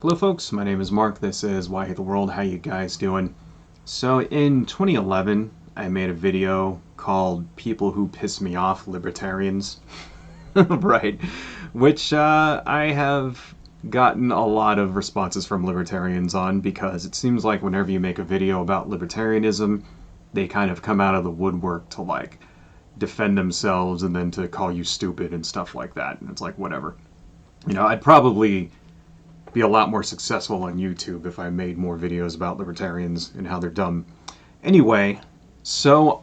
Hello folks, my name is Mark, this is Why I Hate the World, how you guys doing? So in 2011, I made a video called People Who Piss Me Off, Libertarians. Right, which I have gotten a lot of responses from libertarians on because it seems like whenever you make a video about libertarianism, they kind of come out of the woodwork to like defend themselves and then to call you stupid and stuff like that, and it's like whatever. You know, I'd probably be a lot more successful on YouTube if I made more videos about libertarians and how they're dumb. Anyway, so,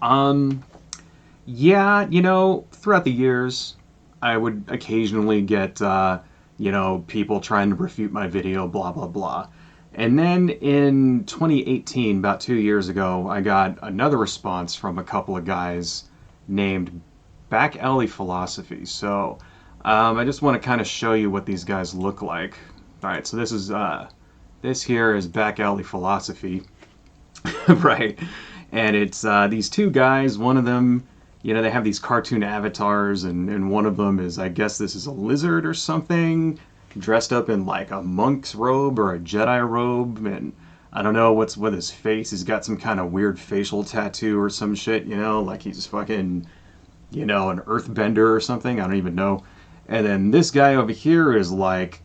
yeah, you know, throughout the years, I would occasionally get, you know, people trying to refute my video, blah, blah, blah. And then in 2018, about 2 years ago, I got another response from a couple of guys named Back Alley Philosophy. So, I just want to kind of show you what these guys look like. Alright, so this here is Back Alley Philosophy, right? And it's these two guys, one of them, you know, they have these cartoon avatars, and one of them is, I guess this is a lizard or something, dressed up in like a monk's robe or a Jedi robe, and I don't know what's with his face. He's got some kind of weird facial tattoo or some shit, you know, like he's fucking, you know, an earthbender or something, I don't even know. And then this guy over here is like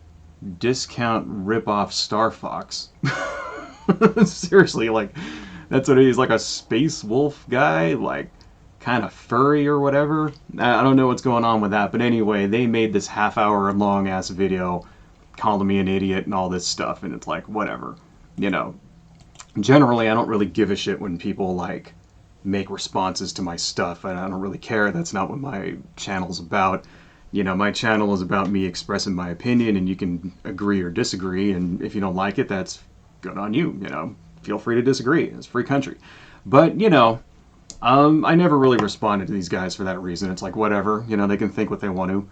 discount rip-off Star Fox. Seriously, like, that's what he is, like a space wolf guy, like, kind of furry or whatever. I don't know what's going on with that, but anyway, they made this half-hour long-ass video calling me an idiot and all this stuff, and it's like, whatever. You know, generally, I don't really give a shit when people, like, make responses to my stuff, and I don't really care. That's not what my channel's about. You know, my channel is about me expressing my opinion, and you can agree or disagree, and if you don't like it, that's good on you, you know. Feel free to disagree. It's a free country. But, you know, I never really responded to these guys for that reason. It's like, whatever, you know, they can think what they want to.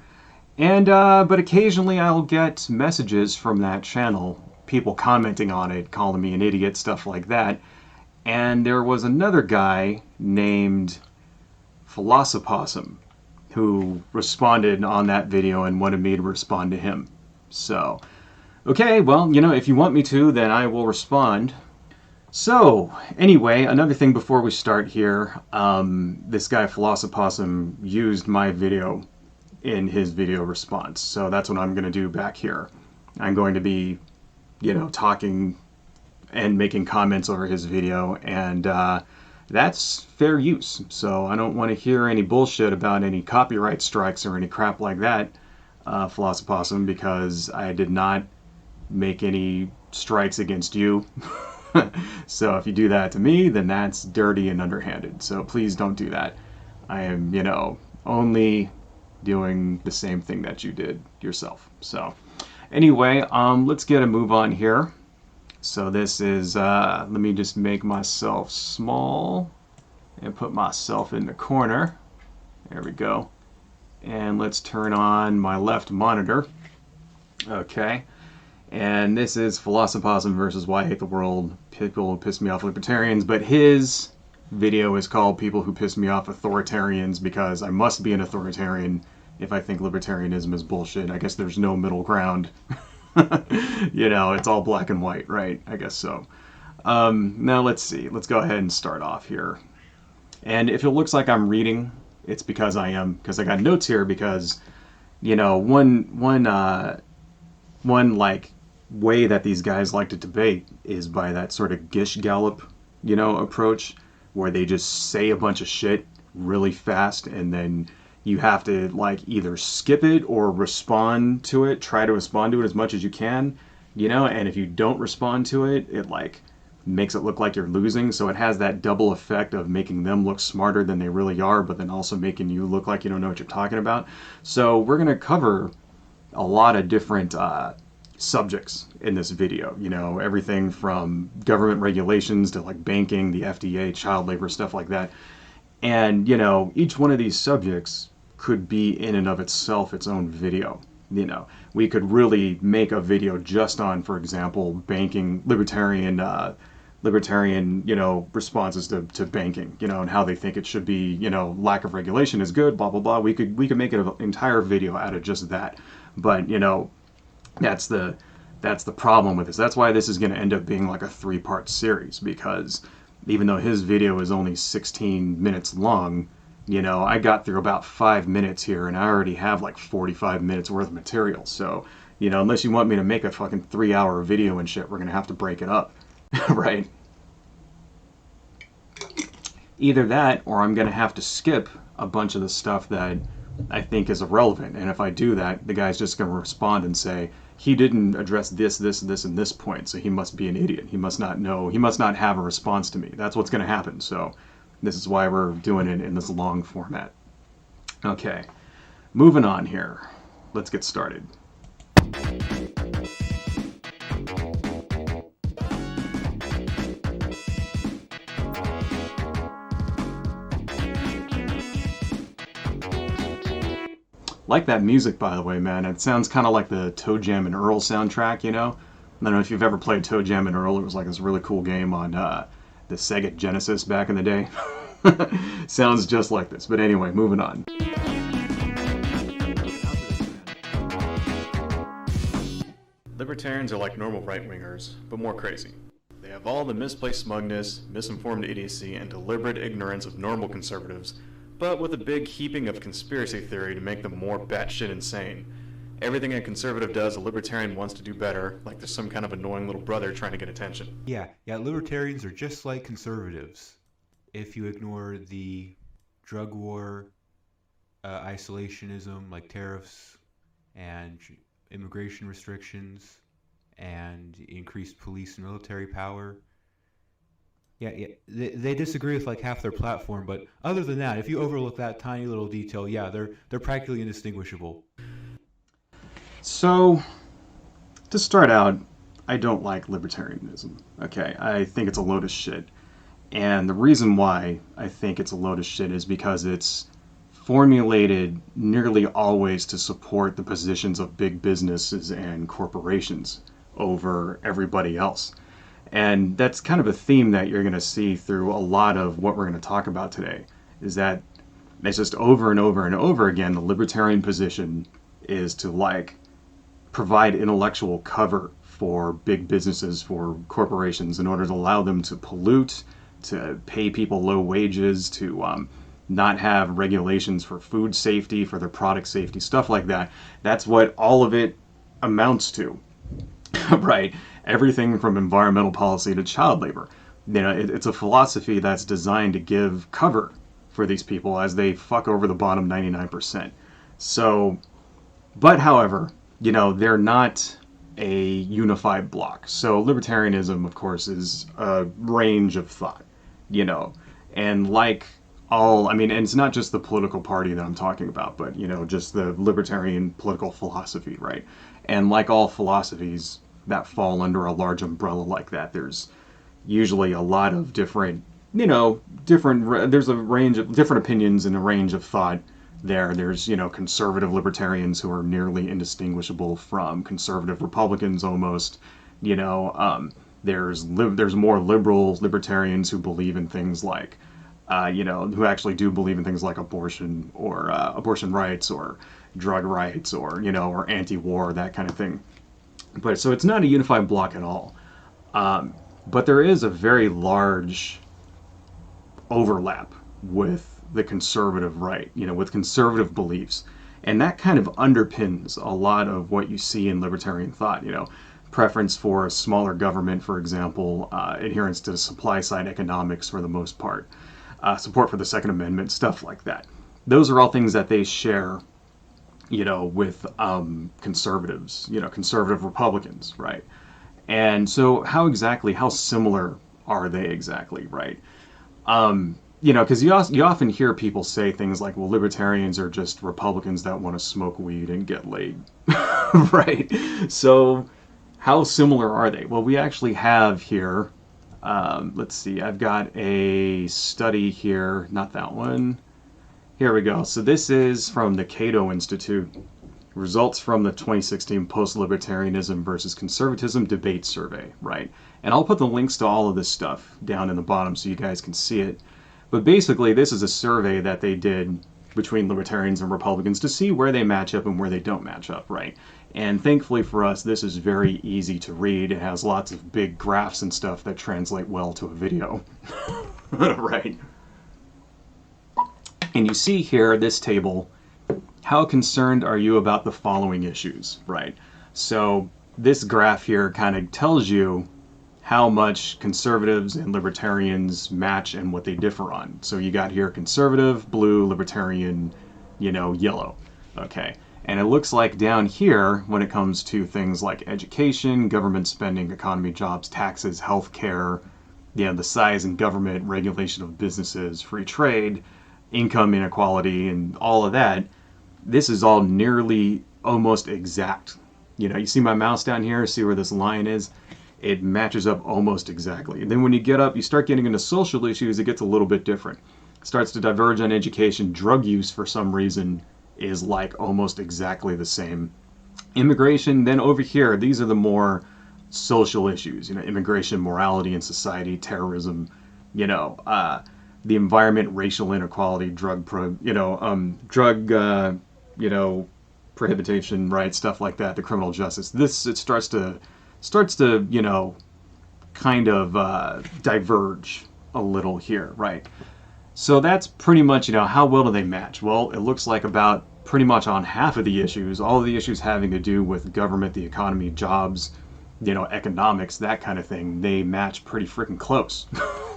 And, but occasionally I'll get messages from that channel, people commenting on it, calling me an idiot, stuff like that. And there was another guy named Philosopossum who responded on that video and wanted me to respond to him. So, okay, well, you know, if you want me to, then I will respond. So, anyway, another thing before we start here, this guy Philosopossum used my video in his video response. So that's what I'm going to do back here. I'm going to be, you know, talking and making comments over his video, and that's fair use. So I don't want to hear any bullshit about any copyright strikes or any crap like that, Philosopossum, because I did not make any strikes against you. So if you do that to me, then that's dirty and underhanded. So please don't do that. I am, you know, only doing the same thing that you did yourself. So anyway, let's get a move on here. So this is, let me just make myself small and put myself in the corner. There we go. And let's turn on my left monitor. Okay. And this is Philosopossum versus Why I Hate the World. People who piss me off, libertarians. But his video is called People Who Piss Me Off, Authoritarians, because I must be an authoritarian if I think libertarianism is bullshit. I guess there's no middle ground. You know, it's all black and white, right? I guess so. Now let's see. Let's go ahead and start off here. And if it looks like I'm reading, it's because I am, because I got notes here, because, you know, one like way that these guys like to debate is by that sort of gish gallop, you know, approach, where they just say a bunch of shit really fast, and then you have to like either skip it or respond to it, try to respond to it as much as you can, you know, and if you don't respond to it, it like makes it look like you're losing. So it has that double effect of making them look smarter than they really are, but then also making you look like you don't know what you're talking about. So we're going to cover a lot of different subjects in this video, you know, everything from government regulations to like banking, the FDA, child labor, stuff like that. And, you know, each one of these subjects could be in and of itself its own video. You know, we could really make a video just on, for example, banking, libertarian, you know, responses to banking, you know, and how they think it should be, you know, lack of regulation is good, blah, blah, blah. We could make an entire video out of just that. But, you know, that's the That's the problem with this. That's why this is going to end up being like a 3-part series, because even though his video is only 16 minutes long, you know, I got through about 5 minutes here, and I already have like 45 minutes worth of material. So, you know, unless you want me to make a fucking 3-hour video and shit, we're going to have to break it up, right? Either that, or I'm going to have to skip a bunch of the stuff that I think is irrelevant. And if I do that, the guy's just going to respond and say, he didn't address this, this, this, and this point, so he must be an idiot. He must not know, he must not have a response to me. That's what's going to happen. So this is why we're doing it in this long format. Okay, moving on here. Let's get started. Like that music, by the way, man. It sounds kind of like the Toe Jam and Earl soundtrack, you know? I don't know if you've ever played Toe Jam and Earl. It was like this really cool game on the Sega Genesis back in the day. Sounds just like this. But anyway, moving on. Libertarians are like normal right-wingers, but more crazy. They have all the misplaced smugness, misinformed idiocy, and deliberate ignorance of normal conservatives, but with a big heaping of conspiracy theory to make them more batshit insane. Everything a conservative does, a libertarian wants to do better, like there's some kind of annoying little brother trying to get attention. Yeah, libertarians are just like conservatives. If you ignore the drug war, isolationism, like tariffs and immigration restrictions and increased police and military power. Yeah, they disagree with like half their platform, but other than that, if you overlook that tiny little detail, yeah, they're practically indistinguishable. So, to start out, I don't like libertarianism. Okay, I think it's a load of shit. And the reason why I think it's a load of shit is because it's formulated nearly always to support the positions of big businesses and corporations over everybody else. And that's kind of a theme that you're going to see through a lot of what we're going to talk about today, is that it's just over and over and over again, the libertarian position is to like provide intellectual cover for big businesses, for corporations, in order to allow them to pollute, to pay people low wages, to not have regulations for food safety, for their product safety, stuff like that. That's what all of it amounts to, right? Everything from environmental policy to child labor. You know, it's a philosophy that's designed to give cover for these people as they fuck over the bottom 99%. So, but however, you know, they're not a unified block. So libertarianism, of course, is a range of thought, you know, and like all, I mean, and it's not just the political party that I'm talking about, but, you know, just the libertarian political philosophy, right? And like all philosophies that fall under a large umbrella like that, there's usually a lot of different, you know, there's a range of different opinions and a range of thought there. There's, you know, conservative libertarians who are nearly indistinguishable from conservative Republicans almost, you know, there's more liberal libertarians who believe in things like, you know, who actually do believe in things like abortion or abortion rights or drug rights or, you know, or anti-war, that kind of thing. But so it's not a unified block at all. But there is a very large overlap with the conservative right, you know, with conservative beliefs. And that kind of underpins a lot of what you see in libertarian thought, you know, preference for a smaller government, for example, adherence to supply side economics for the most part, support for the Second Amendment, stuff like that. Those are all things that they share, you know, with conservatives, you know, conservative Republicans, right? And so how similar are they exactly, right? You know, because you often hear people say things like, well, libertarians are just Republicans that want to smoke weed and get laid, right? So how similar are they? Well, we actually have here, let's see, I've got a study here, not that one. Here we go. So this is from the Cato Institute, results from the 2016 Post-Libertarianism versus Conservatism Debate Survey, right? And I'll put the links to all of this stuff down in the bottom so you guys can see it. But basically, this is a survey that they did, between libertarians and Republicans to see where they match up and where they don't match up, right? And thankfully for us, this is very easy to read. It has lots of big graphs and stuff that translate well to a video, right? And you see here, this table, how concerned are you about the following issues, right? So this graph here kind of tells you how much conservatives and libertarians match and what they differ on. So you got here conservative, blue, libertarian, yellow. Okay. And it looks like down here, when it comes to things like education, government spending, economy, jobs, taxes, healthcare, the size and government, regulation of businesses, free trade, income inequality, and all of that, this is all nearly almost exact. You see my mouse down here, see where this line is? It matches up almost exactly. And then when you start getting into social issues, it gets a little bit different. It starts to diverge on education. Drug use, for some reason, is like almost exactly the same. Immigration, then over here, these are the more social issues. Immigration, morality in society, terrorism, the environment, racial inequality, drug prohibition, right, stuff like that, the criminal justice. It starts to kind of diverge a little here, right? So that's pretty much, how well do they match? Well, it looks like about pretty much on half of the issues, all of the issues having to do with government, the economy, jobs, economics, that kind of thing, they match pretty freaking close,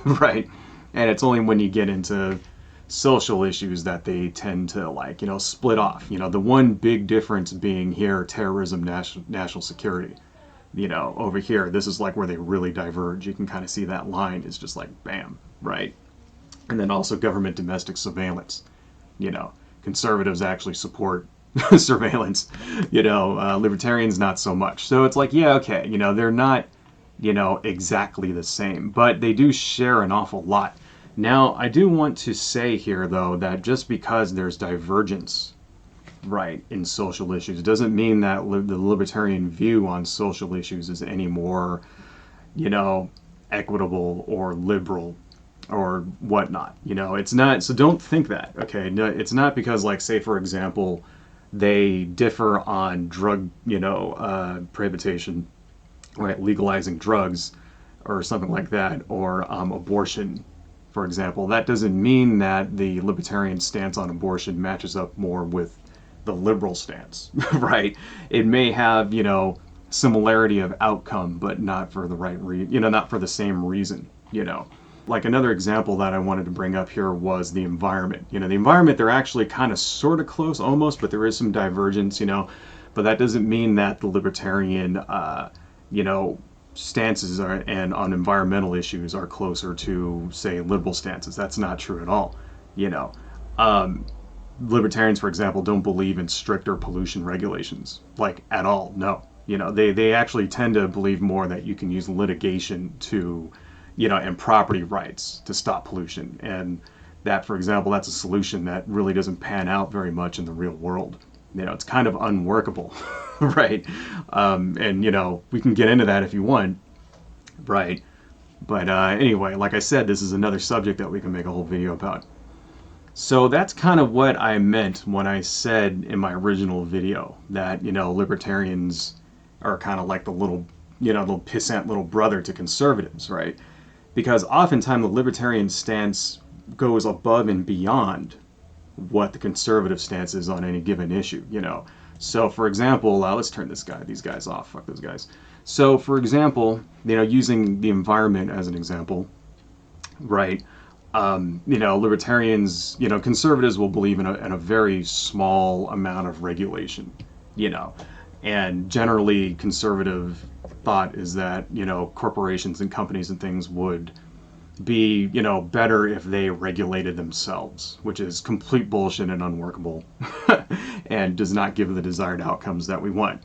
right? And it's only when you get into social issues that they tend to split off. The one big difference being here, terrorism, national security. Over here, this is like where they really diverge. You can kind of see that line is just like bam, right? And then also government domestic surveillance. Conservatives actually support surveillance. Libertarians not so much. So it's like, yeah, okay, they're not, exactly the same, but they do share an awful lot. Now, I do want to say here, though, that just because there's divergence, right, in social issues doesn't mean that the libertarian view on social issues is any more, equitable or liberal or whatnot. It's not. So don't think that. Okay, no, it's not because, say for example, they differ on drug, prohibition, right, legalizing drugs, or something like that, or abortion, for example. That doesn't mean that the libertarian stance on abortion matches up more with the liberal stance, right? It may have, similarity of outcome, but not for the right reason, not for the same reason, Like another example that I wanted to bring up here was the environment. The environment, they're actually kind of sort of close almost, but there is some divergence, but that doesn't mean that the libertarian, stances and on environmental issues are closer to, say, liberal stances. That's not true at all, Libertarians, for example, don't believe in stricter pollution regulations, at all. No. They actually tend to believe more that you can use litigation to, and property rights to stop pollution. And that, for example, that's a solution that really doesn't pan out very much in the real world. It's kind of unworkable, right? And, we can get into that if you want, right? But anyway, like I said, this is another subject that we can make a whole video about. So that's kind of what I meant when I said in my original video that, libertarians are kind of like the little pissant little brother to conservatives, right? Because oftentimes the libertarian stance goes above and beyond what the conservative stance is on any given issue, So, for example, let's turn these guys off. Fuck those guys. So, for example, using the environment as an example, right? Libertarians, conservatives will believe in a very small amount of regulation, and generally conservative thought is that, corporations and companies and things would be, better if they regulated themselves, which is complete bullshit and unworkable and does not give the desired outcomes that we want,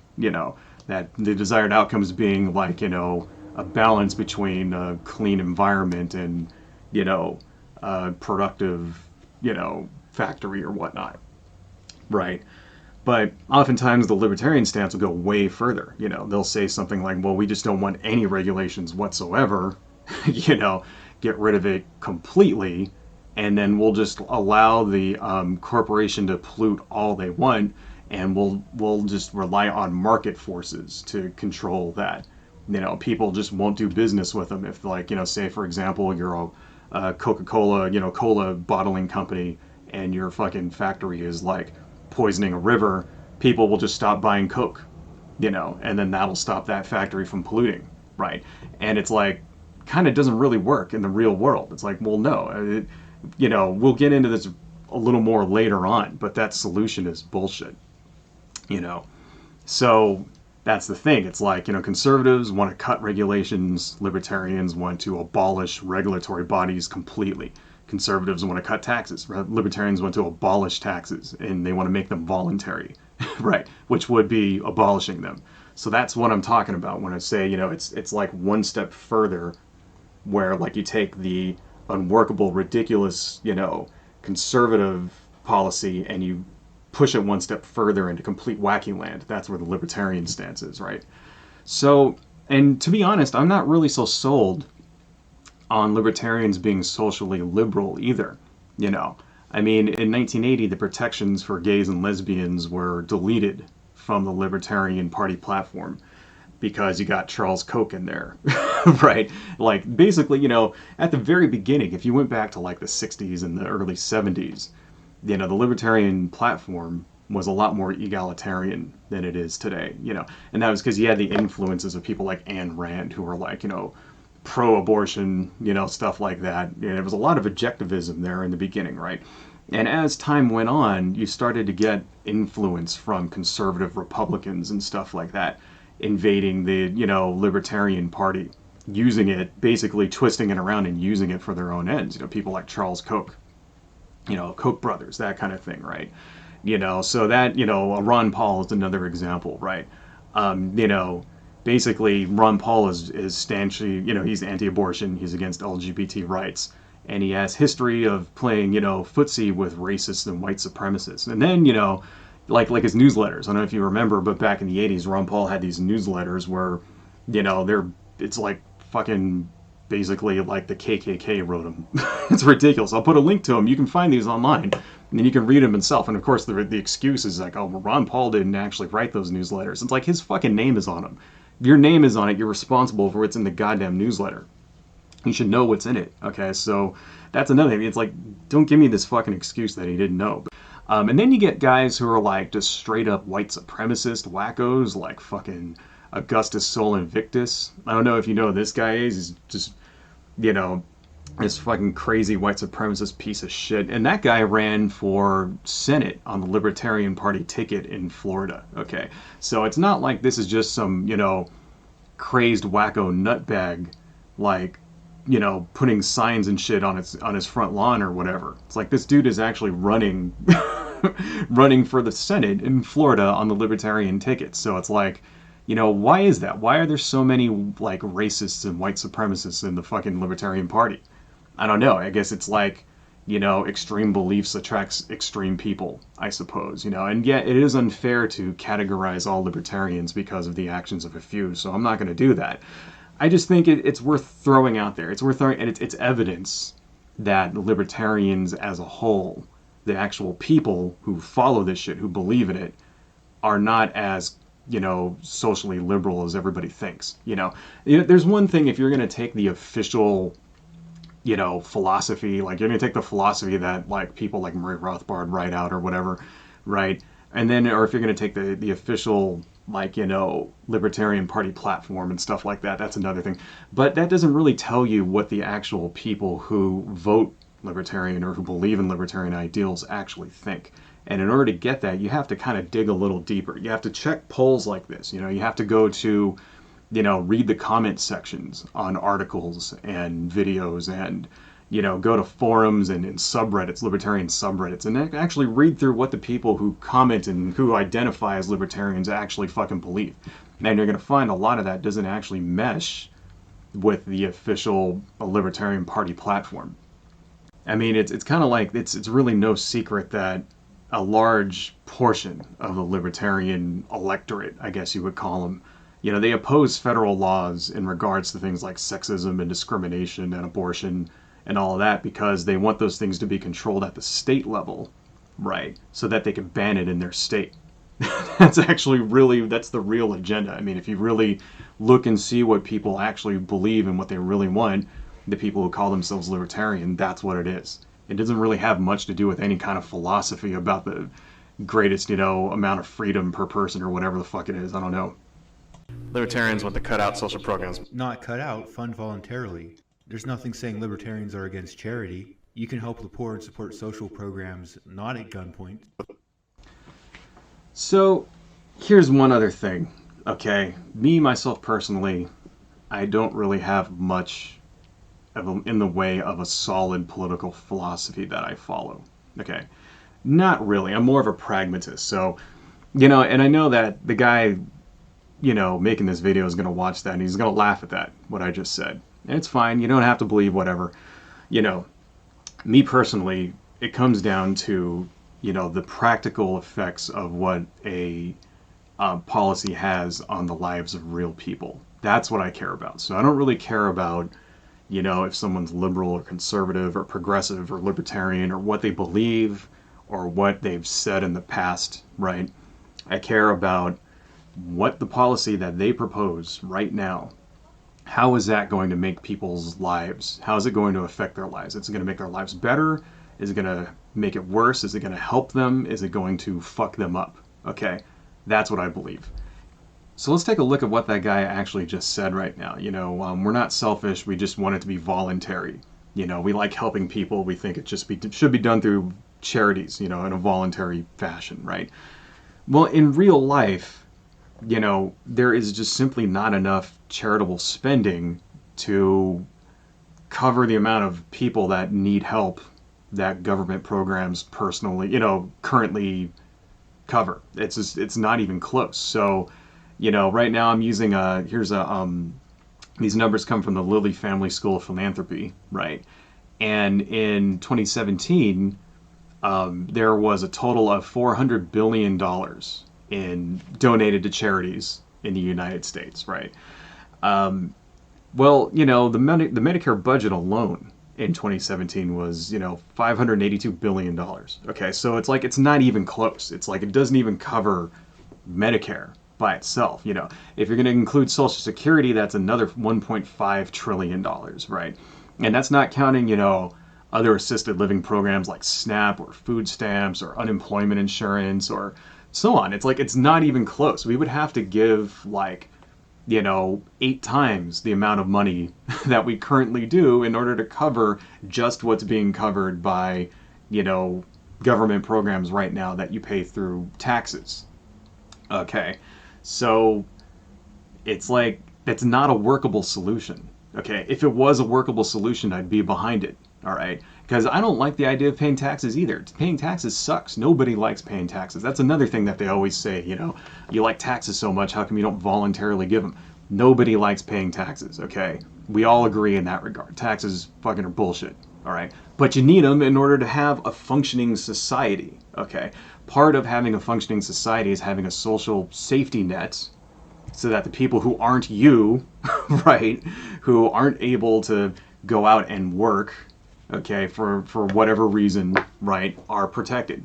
that the desired outcomes being a balance between a clean environment and, productive, factory or whatnot, right? But oftentimes the libertarian stance will go way further. They'll say something like, well, we just don't want any regulations whatsoever, get rid of it completely, and then we'll just allow the corporation to pollute all they want, and we'll just rely on market forces to control that. People just won't do business with them if, like, say for example, you're a Coca-Cola, cola bottling company, and your fucking factory is like poisoning a river. People will just stop buying Coke, and then that'll stop that factory from polluting, right? And it's like, kind of doesn't really work in the real world. It's like, well, no, we'll get into this a little more later on, but that solution is bullshit, you know. So that's the thing. It's like, conservatives want to cut regulations, libertarians want to abolish regulatory bodies completely. Conservatives want to cut taxes, libertarians want to abolish taxes, and they want to make them voluntary, right? Which would be abolishing them. So that's what I'm talking about when I say, it's like one step further, where like you take the unworkable, ridiculous, conservative policy and you push it one step further into complete wacky land. That's where the libertarian stance is, right? So, and to be honest, I'm not really so sold on libertarians being socially liberal either. I mean, in 1980, the protections for gays and lesbians were deleted from the Libertarian Party platform because you got Charles Koch in there, right? Like, basically, at the very beginning, if you went back to like the 60s and the early 70s, the libertarian platform was a lot more egalitarian than it is today, and that was because you had the influences of people like Ayn Rand, who were like, pro-abortion, stuff like that. There was a lot of objectivism there in the beginning, right? And as time went on, you started to get influence from conservative Republicans and stuff like that, invading the, Libertarian Party, using it, basically twisting it around and using it for their own ends. People like Charles Koch, Koch brothers, that kind of thing, right? So that, Ron Paul is another example, right? Basically Ron Paul is stanchly, he's anti-abortion, he's against LGBT rights, and he has history of playing, footsie with racists and white supremacists. And then, like his newsletters. I don't know if you remember, but back in the 80s, Ron Paul had these newsletters where, it's like fucking basically like the KKK wrote them. It's ridiculous. I'll put a link to them. You can find these online, and then you can read them himself. And of course, the excuse is like, oh, well, Ron Paul didn't actually write those newsletters. It's like his fucking name is on them. If your name is on it, you're responsible for what's in the goddamn newsletter. You should know what's in it. Okay, so that's another thing. It's like, don't give me this fucking excuse that he didn't know. And then you get guys who are like just straight up white supremacist wackos, like fucking Augustus Sol Invictus. I don't know if you know who this guy is. He's just, this fucking crazy white supremacist piece of shit. And that guy ran for Senate on the Libertarian Party ticket in Florida. Okay, so it's not like this is just some, crazed wacko nutbag, like, putting signs and shit on his front lawn or whatever. It's like this dude is actually running running for the Senate in Florida on the Libertarian ticket. So it's like, why is that? Why are there so many like racists and white supremacists in the fucking Libertarian Party? I don't know. I guess it's like, extreme beliefs attracts extreme people, I suppose, and yet it is unfair to categorize all libertarians because of the actions of a few. So I'm not going to do that. I just think it's worth throwing out there. It's worth throwing, and it's evidence that libertarians as a whole, the actual people who follow this shit, who believe in it, are not as, socially liberal as everybody thinks. There's one thing if you're going to take the official, philosophy, like you're going to take the philosophy that like people like Murray Rothbard write out or whatever, right? And then, or if you're going to take the official, like, Libertarian Party platform and stuff like that, that's another thing. But that doesn't really tell you what the actual people who vote libertarian or who believe in libertarian ideals actually think. And in order to get that, you have to kind of dig a little deeper. You have to check polls like this. You have to go to, read the comment sections on articles and videos, and, go to forums and subreddits, libertarian subreddits, and actually read through what the people who comment and who identify as libertarians actually fucking believe. And you're going to find a lot of that doesn't actually mesh with the official Libertarian Party platform. I mean, it's kind of like, it's really no secret that a large portion of the libertarian electorate, I guess you would call them, they oppose federal laws in regards to things like sexism and discrimination and abortion and all of that, because they want those things to be controlled at the state level, right? So that they can ban it in their state. That's actually really, that's the real agenda. I mean, if you really look and see what people actually believe and what they really want, the people who call themselves libertarian, that's what it is. It doesn't really have much to do with any kind of philosophy about the greatest, amount of freedom per person or whatever the fuck it is. I don't know. Libertarians want to cut out social programs. Not cut out, fund voluntarily. There's nothing saying libertarians are against charity. You can help the poor and support social programs not at gunpoint. So, here's one other thing, okay? Me, myself personally, I don't really have much in the way of a solid political philosophy that I follow, okay? Not really. I'm more of a pragmatist. So, and I know that the guy, making this video is going to watch that and he's going to laugh at that, what I just said. And it's fine. You don't have to believe whatever. Me personally, it comes down to the practical effects of what a policy has on the lives of real people. That's what I care about. So I don't really care about, if someone's liberal or conservative or progressive or libertarian or what they believe or what they've said in the past, right? I care about what the policy that they propose right now, how is that going to make people's lives? How is it going to affect their lives? Is it going to make their lives better? Is it going to make it worse? Is it going to help them? Is it going to fuck them up? Okay, that's what I believe. So let's take a look at what that guy actually just said right now. We're not selfish. We just want it to be voluntary. We like helping people. We think it should be done through charities, in a voluntary fashion, right? Well, in real life, there is just simply not enough charitable spending to cover the amount of people that need help that government programs currently cover. It's not even close. So, right now I'm using these numbers come from the Lilly Family School of Philanthropy, right? And in 2017, there was a total of $400 billion donated to charities in the United States, right? Well, the Medicare budget alone in 2017 was, $582 billion. Okay, so it's not even close. It's like it doesn't even cover Medicare by itself. If you're going to include Social Security, that's another $1.5 trillion, right? And that's not counting, other assisted living programs like SNAP or food stamps or unemployment insurance or so on. It's not even close. We would have to give 8 times the amount of money that we currently do in order to cover just what's being covered by, government programs right now that you pay through taxes. Okay, so it's that's not a workable solution. Okay, if it was a workable solution, I'd be behind it. All right, because I don't like the idea of paying taxes either. Paying taxes sucks. Nobody likes paying taxes. That's another thing that they always say, you like taxes so much, how come you don't voluntarily give them? Nobody likes paying taxes, okay? We all agree in that regard. Taxes fucking are bullshit, all right? But you need them in order to have a functioning society, okay? Part of having a functioning society is having a social safety net so that the people who aren't you, right, who aren't able to go out and work, okay, for whatever reason, right, are protected,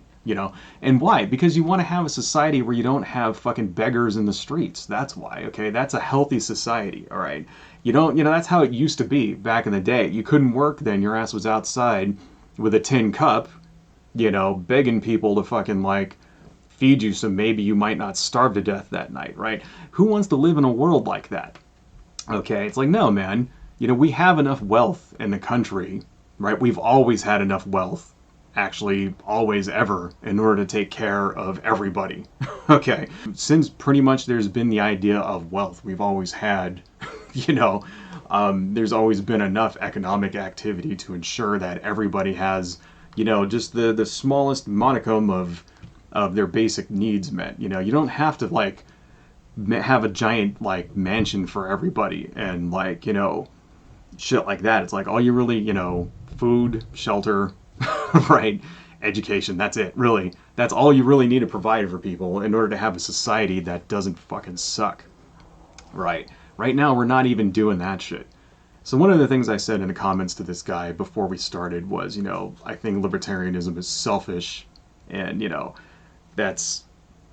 And why? Because you want to have a society where you don't have fucking beggars in the streets. That's why, okay? That's a healthy society, all right? That's how it used to be back in the day. You couldn't work then. Your ass was outside with a tin cup, begging people to fucking, feed you so maybe you might not starve to death that night, right? Who wants to live in a world like that? Okay, it's no, man. We have enough wealth in the country, right? We've always had enough wealth, actually always ever, in order to take care of everybody. Okay, since pretty much there's been the idea of wealth, we've always had, there's always been enough economic activity to ensure that everybody has, just the smallest modicum of their basic needs met. You don't have to have a giant mansion for everybody and shit like that. It's all you really, food, shelter, right, education, that's it, really. That's all you really need to provide for people in order to have a society that doesn't fucking suck, right? Right now, we're not even doing that shit. So one of the things I said in the comments to this guy before we started was, I think libertarianism is selfish, and that's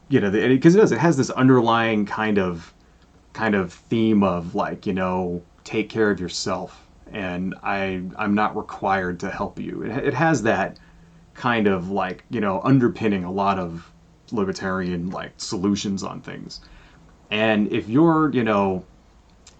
because it has this underlying kind of theme of like, take care of yourself, and I'm not required to help you. It has that kind of like, underpinning a lot of libertarian like solutions on things. And if you're,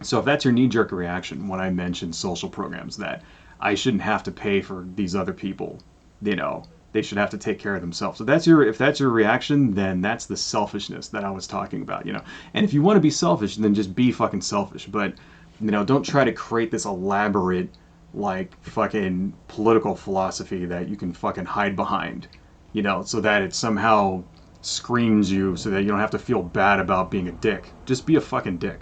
so if that's your knee-jerk reaction when I mention social programs, that I shouldn't have to pay for these other people, they should have to take care of themselves. So if that's your reaction, then that's the selfishness that I was talking about. And if you want to be selfish, then just be fucking selfish. But don't try to create this elaborate like fucking political philosophy that you can fucking hide behind, so that it somehow screams you so that you don't have to feel bad about being a dick. Just be a fucking dick.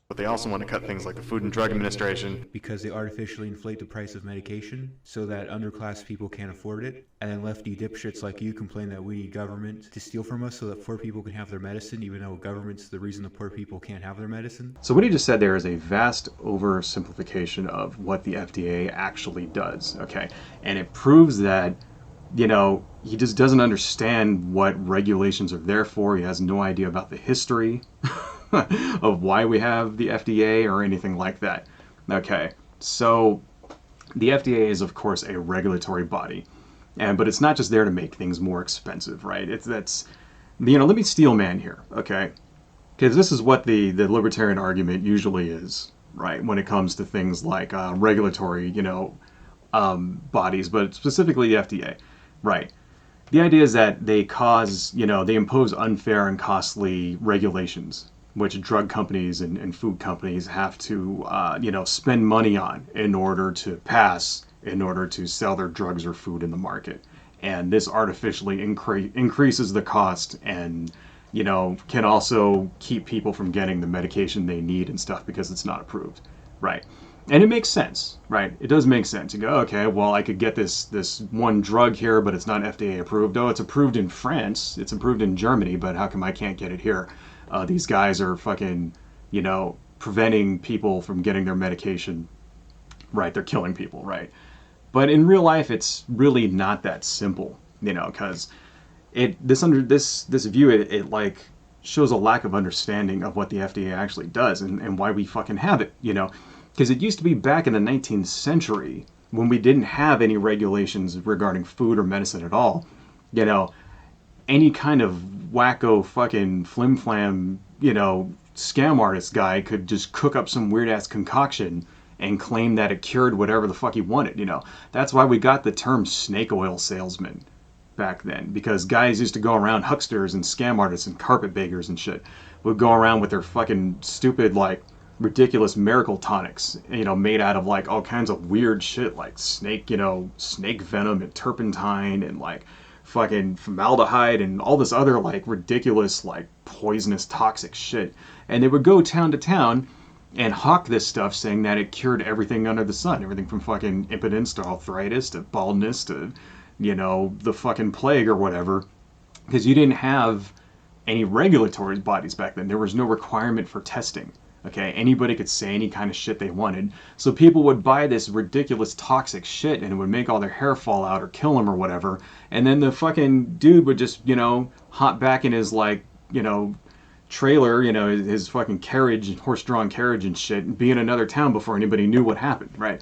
But they also want to cut things like the Food and Drug Administration. Because they artificially inflate the price of medication so that underclass people can't afford it. And then lefty dipshits like you complain that we need government to steal from us so that poor people can have their medicine, even though government's the reason the poor people can't have their medicine. So what he just said there is a vast oversimplification of what the FDA actually does, okay? And it proves that, he just doesn't understand what regulations are there for. He has no idea about the history of why we have the FDA or anything like that. Okay, so the FDA is, of course, a regulatory body, but it's not just there to make things more expensive, right? Let me steel man here, okay? Because this is what the libertarian argument usually is, right? When it comes to things like regulatory, bodies, but specifically the FDA, right? The idea is that they impose unfair and costly regulations, which drug companies and food companies have to, spend money on in order to sell their drugs or food in the market. And this artificially increases the cost and, can also keep people from getting the medication they need and stuff because it's not approved, right? And it makes sense, right? It does make sense. You go, okay, well, I could get this one drug here, but it's not FDA approved. Oh, it's approved in France, it's approved in Germany, but how come I can't get it here? These guys are fucking, preventing people from getting their medication, right? They're killing people, right? But in real life, it's really not that simple, because this view, it like shows a lack of understanding of what the FDA actually does and why we fucking have it, because it used to be back in the 19th century when we didn't have any regulations regarding food or medicine at all, any kind of wacko fucking flim-flam, scam artist guy could just cook up some weird-ass concoction and claim that it cured whatever the fuck he wanted, That's why we got the term snake oil salesman back then, because guys used to go around, hucksters and scam artists and carpetbaggers and shit, would go around with their fucking stupid, like, ridiculous miracle tonics, made out of, like, all kinds of weird shit, like snake venom and turpentine and, like, fucking formaldehyde and all this other like ridiculous like poisonous toxic shit, and they would go town to town and hawk this stuff saying that it cured everything under the sun, everything from fucking impotence to arthritis to baldness to the fucking plague or whatever, because you didn't have any regulatory bodies back then. There was no requirement for testing. Okay, anybody could say any kind of shit they wanted. So people would buy this ridiculous toxic shit and it would make all their hair fall out or kill them or whatever. And then the fucking dude would just, hop back in his like, trailer, his fucking carriage, horse-drawn carriage and shit, and be in another town before anybody knew what happened, right?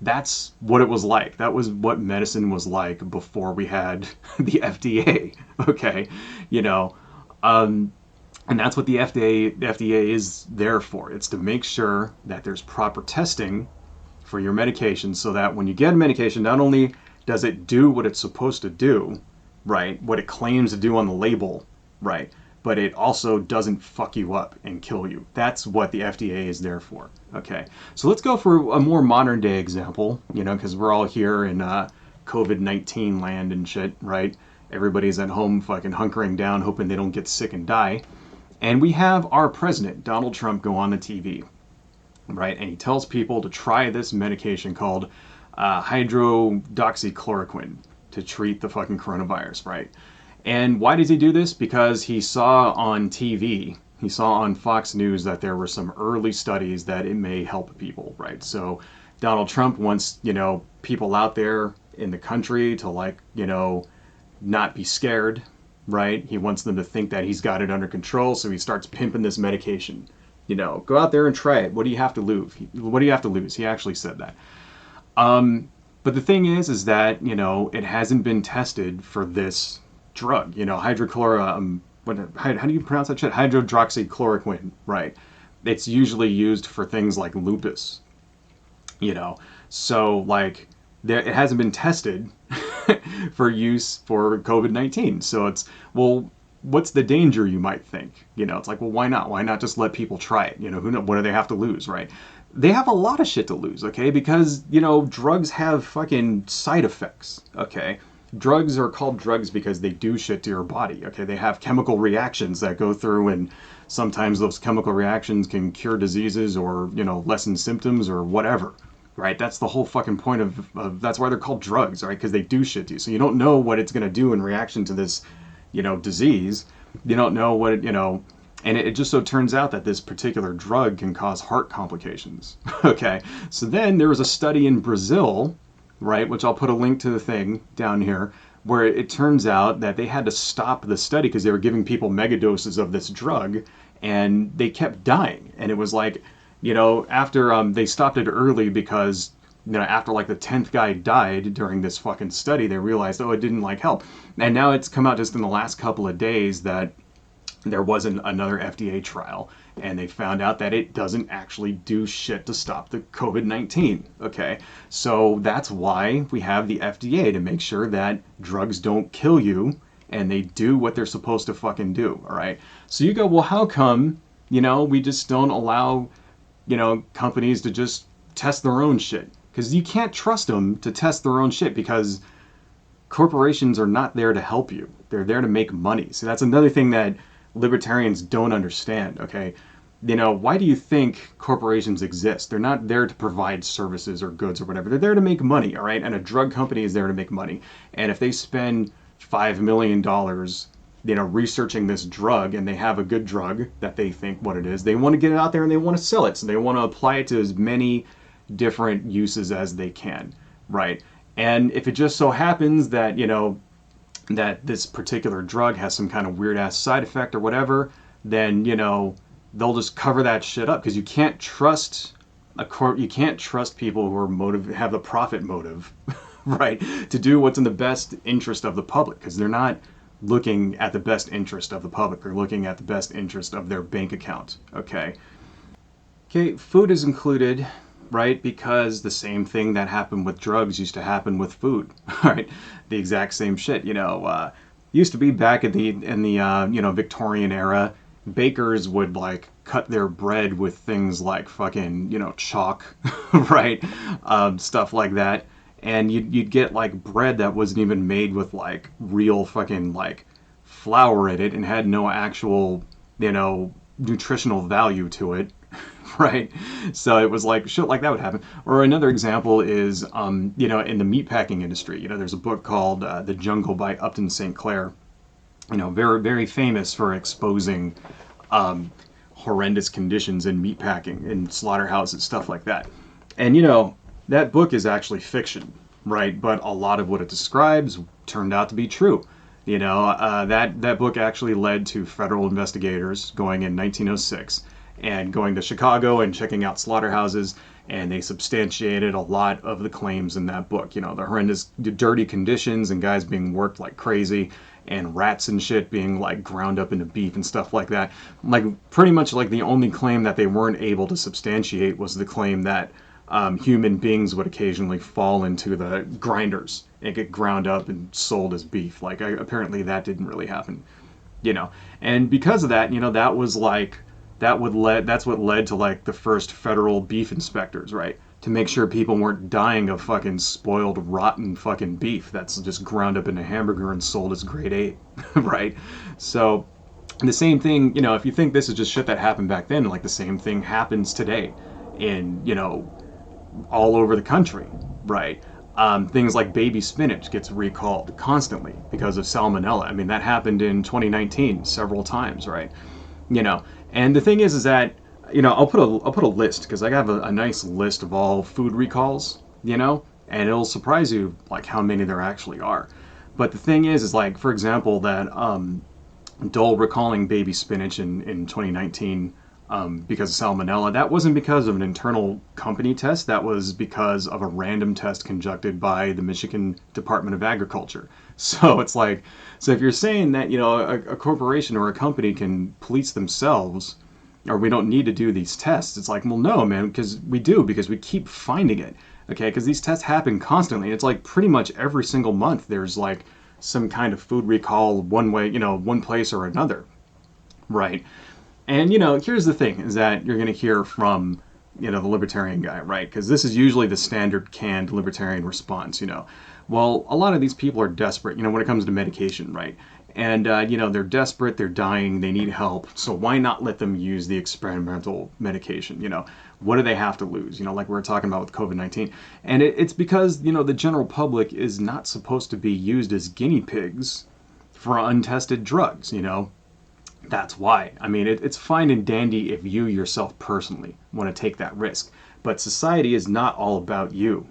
That's what it was like. That was what medicine was like before we had the FDA, okay? And that's what the FDA is there for. It's to make sure that there's proper testing for your medication so that when you get a medication, not only does it do what it's supposed to do, right, what it claims to do on the label, right, but it also doesn't fuck you up and kill you. That's what the FDA is there for, okay? So let's go for a more modern day example, because we're all here in COVID-19 land and shit, right? Everybody's at home fucking hunkering down, hoping they don't get sick and die. And we have our president, Donald Trump, go on the TV, right? And he tells people to try this medication called hydroxychloroquine to treat the fucking coronavirus, right? And why does he do this? Because he saw on TV, He saw on Fox News that there were some early studies that it may help people, right? So Donald Trump wants, people out there in the country to not be scared, right? He wants them to think that he's got it under control, so he starts pimping this medication. Go out there and try it. What do you have to lose? What do you have to lose? He actually said that. But the thing is that, it hasn't been tested for this drug, how do you pronounce that shit? Hydroxychloroquine, right? It's usually used for things like lupus, so it hasn't been tested for use for COVID-19. So it's, well, what's the danger, you might think? It's like, well, why not? Why not just let people try it? What do they have to lose, right? They have a lot of shit to lose, okay? Because, drugs have fucking side effects, okay? Drugs are called drugs because they do shit to your body, okay? They have chemical reactions that go through, and sometimes those chemical reactions can cure diseases or, lessen symptoms or whatever, right? That's the whole fucking point of that's why they're called drugs, right? Because they do shit to you. So you don't know what it's going to do in reaction to this, disease. You don't know what and it just so turns out that this particular drug can cause heart complications, okay? So then there was a study in Brazil, right, which I'll put a link to the thing down here, where it turns out that they had to stop the study because they were giving people mega doses of this drug, and they kept dying. And it was like, after they stopped it early because, after the 10th guy died during this fucking study, they realized, oh, it didn't help. And now it's come out just in the last couple of days that there wasn't another FDA trial, and they found out that it doesn't actually do shit to stop the COVID-19, okay? So that's why we have the FDA, to make sure that drugs don't kill you and they do what they're supposed to fucking do, all right? So you go, well, how come, we just don't allow, companies to just test their own shit? Because you can't trust them to test their own shit, because corporations are not there to help you. They're there to make money. So that's another thing that libertarians don't understand, okay? Why do you think corporations exist? They're not there to provide services or goods or whatever. They're there to make money, all right? And a drug company is there to make money. And if they spend $5 million, researching this drug, and they have a good drug that they think what it is, they want to get it out there and they want to sell it. So they want to apply it to as many different uses as they can, right? And if it just so happens that, that this particular drug has some kind of weird ass side effect or whatever, then, they'll just cover that shit up, because you can't trust you can't trust people who are have the profit motive, right, to do what's in the best interest of the public, because they're not looking at the best interest of the public. They're looking at the best interest of their bank account, okay? Okay, food is included, right, because the same thing that happened with drugs used to happen with food, right? The exact same shit, used to be back in the Victorian era. Bakers would cut their bread with things like fucking chalk, right, stuff like that, and you'd get bread that wasn't even made with real fucking flour in it and had no actual nutritional value to it. Right, so it was shit like that would happen. Or another example is in the meatpacking industry, there's a book called The Jungle by Upton St. Clair, very, very famous for exposing horrendous conditions in meatpacking, in slaughterhouses, stuff like that. And that book is actually fiction, right? But a lot of what it describes turned out to be true. That book actually led to federal investigators going in 1906 and going to Chicago and checking out slaughterhouses, and they substantiated a lot of the claims in that book. The horrendous, dirty conditions, and guys being worked like crazy, and rats and shit being ground up into beef and stuff like that. Pretty much the only claim that they weren't able to substantiate was the claim that human beings would occasionally fall into the grinders and get ground up and sold as beef. Apparently that didn't really happen, and because of that, that was that's what led to the first federal beef inspectors, right? To make sure people weren't dying of fucking spoiled, rotten fucking beef that's just ground up in a hamburger and sold as grade A, right? So the same thing, if you think this is just shit that happened back then, the same thing happens today in, all over the country, right? Things like baby spinach gets recalled constantly because of salmonella. I mean, that happened in 2019 several times, right? you know. And the thing is that, I'll put a list, because I have a nice list of all food recalls, and it'll surprise you like how many there actually are. But the thing is like, for example, that Dole recalling baby spinach in 2019 because of salmonella. That wasn't because of an internal company test. That was because of a random test conducted by the Michigan Department of Agriculture. So it's like, so if you're saying that, a corporation or a company can police themselves, or we don't need to do these tests, it's like, well, no, man, because we do, because we keep finding it. Okay, because these tests happen constantly. It's like pretty much every single month there's like some kind of food recall one way, one place or another, right? And here's the thing: is that you're going to hear from the libertarian guy, right? Because this is usually the standard canned libertarian response. Well, a lot of these people are desperate, when it comes to medication, right? And they're desperate, they're dying, they need help. So why not let them use the experimental medication? What do they have to lose? Like we were talking about with COVID-19. And it's because the general public is not supposed to be used as guinea pigs for untested drugs. That's why. I mean, it's fine and dandy if you yourself personally want to take that risk. But society is not all about you,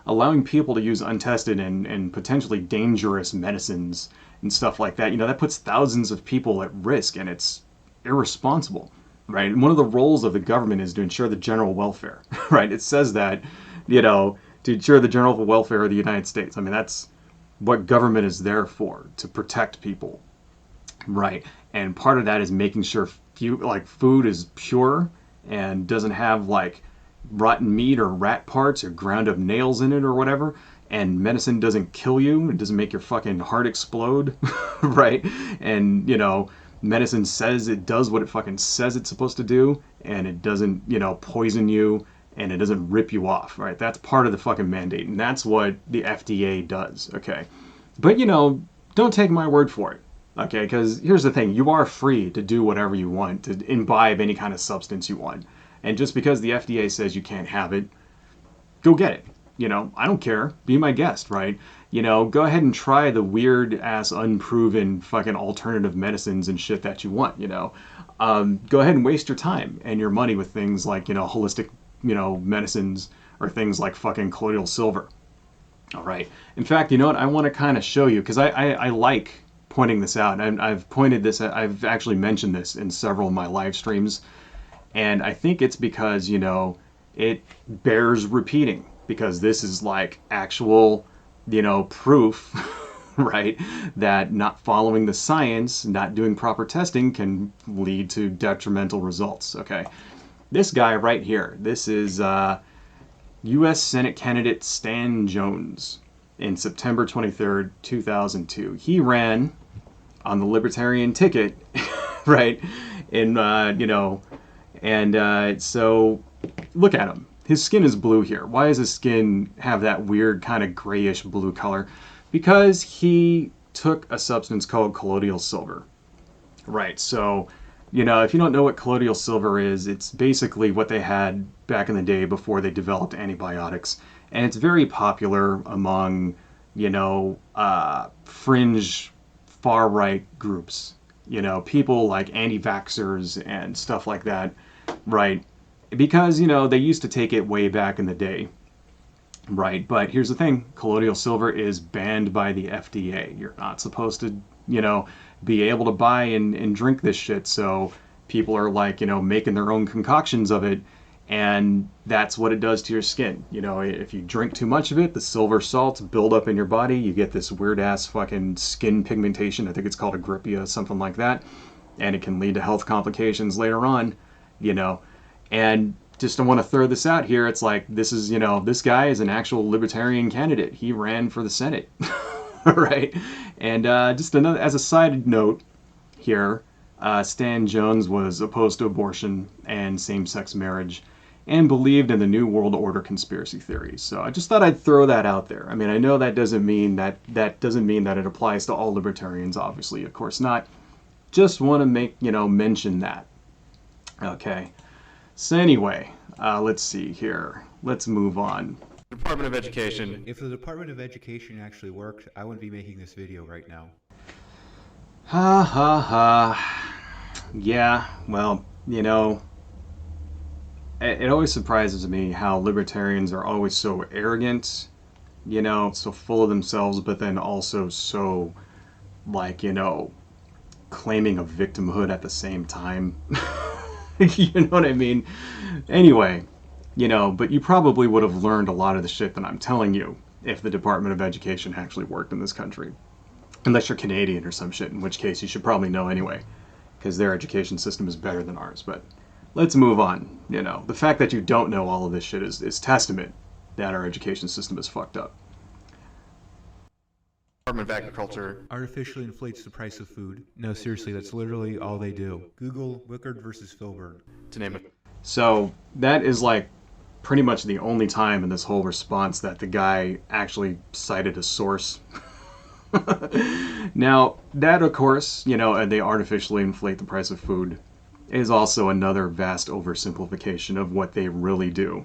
Allowing people to use untested and potentially dangerous medicines and stuff like that, that puts thousands of people at risk, and it's irresponsible, right? And one of the roles of the government is to ensure the general welfare, right? It says that, to ensure the general welfare of the United States. I mean, that's what government is there for, to protect people, right? And part of that is making sure food is pure and doesn't have like rotten meat or rat parts or ground up nails in it or whatever, and medicine doesn't kill you, it doesn't make your fucking heart explode, right? And medicine says it does what it fucking says it's supposed to do, and it doesn't poison you, and it doesn't rip you off, right? That's part of the fucking mandate, and that's what the FDA does, okay? But don't take my word for it. Okay, because here's the thing, you are free to do whatever you want, to imbibe any kind of substance you want. And just because the FDA says you can't have it, go get it. I don't care. Be my guest, right? Go ahead and try the weird ass unproven fucking alternative medicines and shit that you want, Go ahead and waste your time and your money with things like, holistic, medicines, or things like fucking colloidal silver. All right. In fact, you know what? I want to kind of show you, because I like pointing this out. And I've actually mentioned this in several of my live streams. And I think it's because, it bears repeating, because this is like actual, proof, right, that not following the science, not doing proper testing can lead to detrimental results, okay? This guy right here, this is U.S. Senate candidate Stan Jones in September 23rd, 2002. He ran on the Libertarian ticket, right? So look at him. His skin is blue here. Why does his skin have that weird kind of grayish blue color? Because he took a substance called colloidal silver. Right, so, if you don't know what colloidal silver is, it's basically what they had back in the day before they developed antibiotics. And it's very popular among, fringe far-right groups. People like anti-vaxxers and stuff like that, right? Because, they used to take it way back in the day, right? But here's the thing, colloidal silver is banned by the FDA. You're not supposed to, be able to buy and drink this shit, so people are like, making their own concoctions of it, and that's what it does to your skin. If you drink too much of it, the silver salts build up in your body, you get this weird-ass fucking skin pigmentation, I think it's called agrippia, something like that, and it can lead to health complications later on, And just I want to throw this out here, it's like, this is, this guy is an actual libertarian candidate. He ran for the Senate, right? And just another, as a side note here, Stan Jones was opposed to abortion and same-sex marriage and believed in the New World Order conspiracy theories. So I just thought I'd throw that out there. I mean, I know that doesn't mean that it applies to all libertarians, obviously, of course not. Just want to make, mention that. Okay. So anyway, let's see here. Let's move on. Department of Education. If the Department of Education actually worked, I wouldn't be making this video right now. Ha ha ha. Yeah, well, it always surprises me how libertarians are always so arrogant, so full of themselves, but then also so, like, claiming a victimhood at the same time. You know what I mean? Anyway, but you probably would have learned a lot of the shit that I'm telling you if the Department of Education actually worked in this country. Unless you're Canadian or some shit, in which case you should probably know anyway, because their education system is better than ours. But let's move on. The fact that you don't know all of this shit is testament that our education system is fucked up. Department of Agriculture Artificially inflates the price of food. No, seriously, that's literally all they do. Google Wickard versus Filburn. to name it. So that is like pretty much the only time in this whole response that the guy actually cited a source. Now, that of course, and they artificially inflate the price of food, is also another vast oversimplification of what they really do.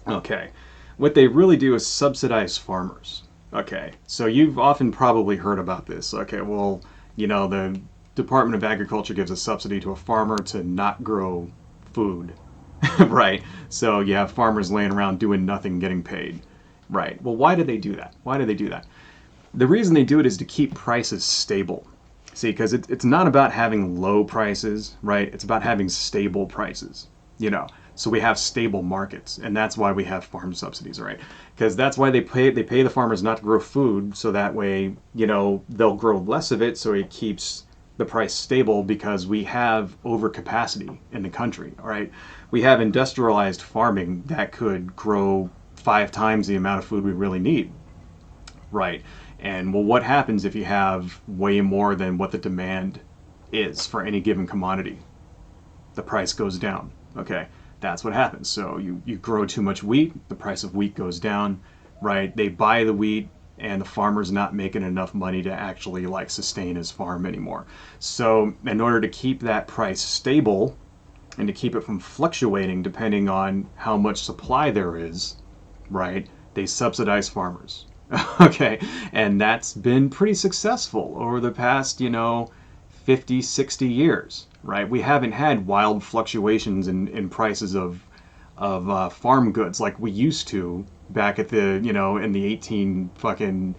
Okay, what they really do is subsidize farmers. Okay, so you've often probably heard about this. Okay, well, the Department of Agriculture gives a subsidy to a farmer to not grow food, right? So you have farmers laying around doing nothing, getting paid, right? Well, why do they do that? Why do they do that? The reason they do it is to keep prices stable. See, because it's not about having low prices, right? It's about having stable prices, So we have stable markets, and that's why we have farm subsidies, right? Because that's why they pay the farmers not to grow food, so that way, they'll grow less of it, so it keeps the price stable, because we have overcapacity in the country, all right? We have industrialized farming that could grow 5 times the amount of food we really need, right? And well, what happens if you have way more than what the demand is for any given commodity? The price goes down, okay? That's what happens. So you grow too much wheat, the price of wheat goes down, right? They buy the wheat, and the farmer's not making enough money to actually like sustain his farm anymore. So in order to keep that price stable and to keep it from fluctuating depending on how much supply there is, right, they subsidize farmers. Okay, and that's been pretty successful over the past, 50, 60 years, right? We haven't had wild fluctuations in prices of farm goods like we used to back at the, in the 18 fucking